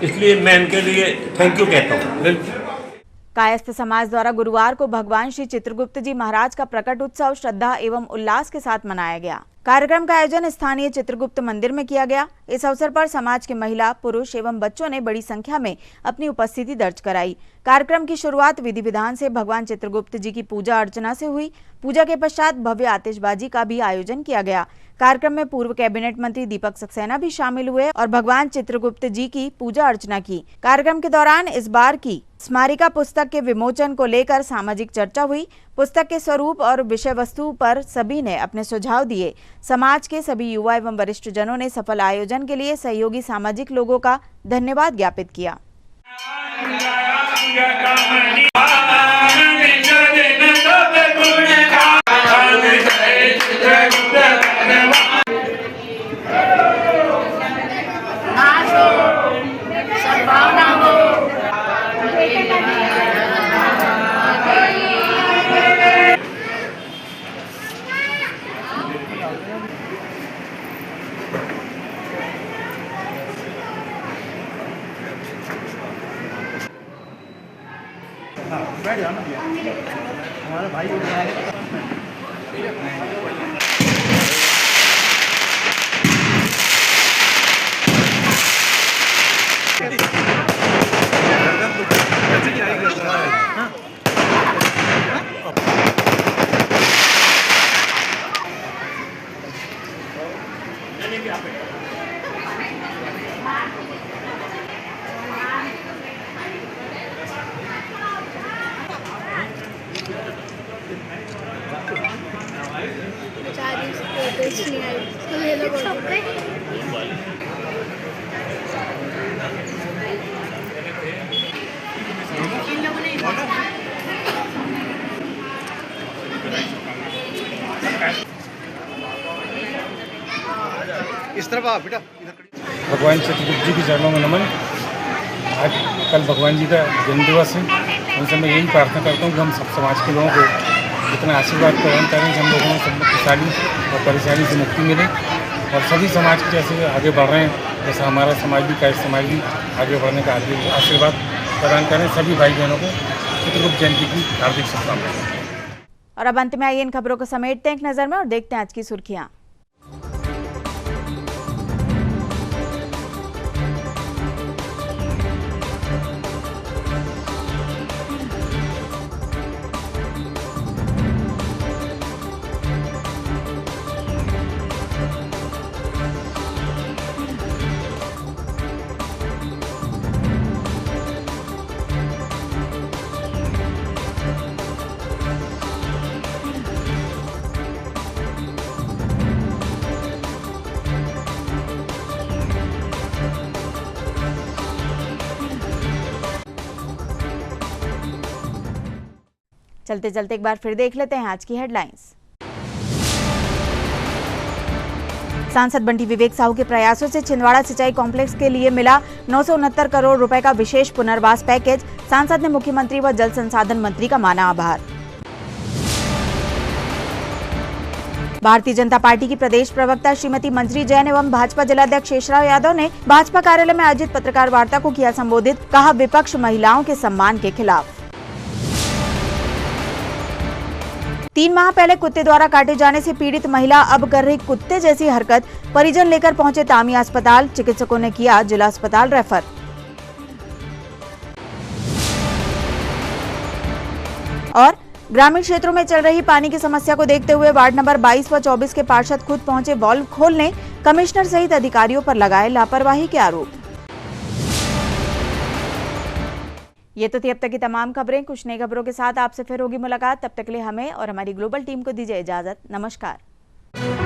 इसलिए मैं इनके लिए थैंक यू कहता हूँ। कायस्थ समाज द्वारा गुरुवार को भगवान श्री चित्रगुप्त जी महाराज का प्रकट उत्सव श्रद्धा एवं उल्लास के साथ मनाया गया। कार्यक्रम का आयोजन स्थानीय चित्रगुप्त मंदिर में किया गया। इस अवसर पर समाज के महिला, पुरुष एवं बच्चों ने बड़ी संख्या में अपनी उपस्थिति दर्ज कराई। कार्यक्रम की शुरुआत विधि विधान से भगवान चित्रगुप्त जी की पूजा अर्चना से हुई। पूजा के पश्चात भव्य आतिशबाजी का भी आयोजन किया गया। कार्यक्रम में पूर्व कैबिनेट मंत्री दीपक सक्सेना भी शामिल हुए और भगवान चित्रगुप्त जी की पूजा अर्चना की। कार्यक्रम के दौरान इस बार की स्मारिका पुस्तक के विमोचन को लेकर सामाजिक चर्चा हुई। पुस्तक के स्वरूप और विषय वस्तु पर सभी ने अपने सुझाव दिए। समाज के सभी युवा एवं वरिष्ठ जनों ने सफल आयोजन के लिए सहयोगी सामाजिक लोगों का धन्यवाद ज्ञापित किया। हमारे भाई इस तरफ आ बेटा। भगवान चित्रगुप्त जी के चरणों में नमन। आज कल भगवान जी का जन्मदिवस है। उनसे मैं यही प्रार्थना करता हूँ कि हम सब समाज के लोगों को जितना आशीर्वाद प्रदान करें कि हम लोगों को सब खुशहाली और परेशानी से मुक्ति मिले और सभी समाज के जैसे आगे बढ़ रहे हैं जैसा हमारा समाज भी कायस्थ समाज भी आगे बढ़ने का आशीर्वाद प्रदान करें। सभी भाई बहनों को चित्रगुप्त जयंती की हार्दिक शुभकामनाएं। और अब अंत में आइए इन खबरों को समेटते हैं एक नजर में और देखते हैं आज की सुर्खियां। चलते चलते एक बार फिर देख लेते हैं आज की हेडलाइंस। सांसद बंटी विवेक साहू के प्रयासों से छिंदवाड़ा सिंचाई कॉम्प्लेक्स के लिए मिला 969 करोड़ रुपए का विशेष पुनर्वास पैकेज। सांसद ने मुख्यमंत्री व जल संसाधन मंत्री का माना आभार। भारतीय जनता पार्टी की प्रदेश प्रवक्ता श्रीमती मंजरी जैन एवं भाजपा जिलाध्यक्ष शेषराव यादव ने भाजपा कार्यालय में आयोजित पत्रकार वार्ता को किया संबोधित। कहा, विपक्ष महिलाओं के सम्मान के खिलाफ। 3 माह पहले कुत्ते द्वारा काटे जाने से पीड़ित महिला अब कर रही कुत्ते जैसी हरकत। परिजन लेकर पहुंचे तामिया अस्पताल, चिकित्सकों ने किया जिला अस्पताल रेफर। और ग्रामीण क्षेत्रों में चल रही पानी की समस्या को देखते हुए वार्ड नंबर 22 व 24 के पार्षद खुद पहुंचे वाल्व खोलने। कमिश्नर सहित अधिकारियों पर लगाए लापरवाही के आरोप। ये तो थी अब तक की तमाम खबरें। कुछ नई खबरों के साथ आपसे फिर होगी मुलाकात। तब तक के लिए हमें और हमारी ग्लोबल टीम को दीजिए इजाजत। नमस्कार।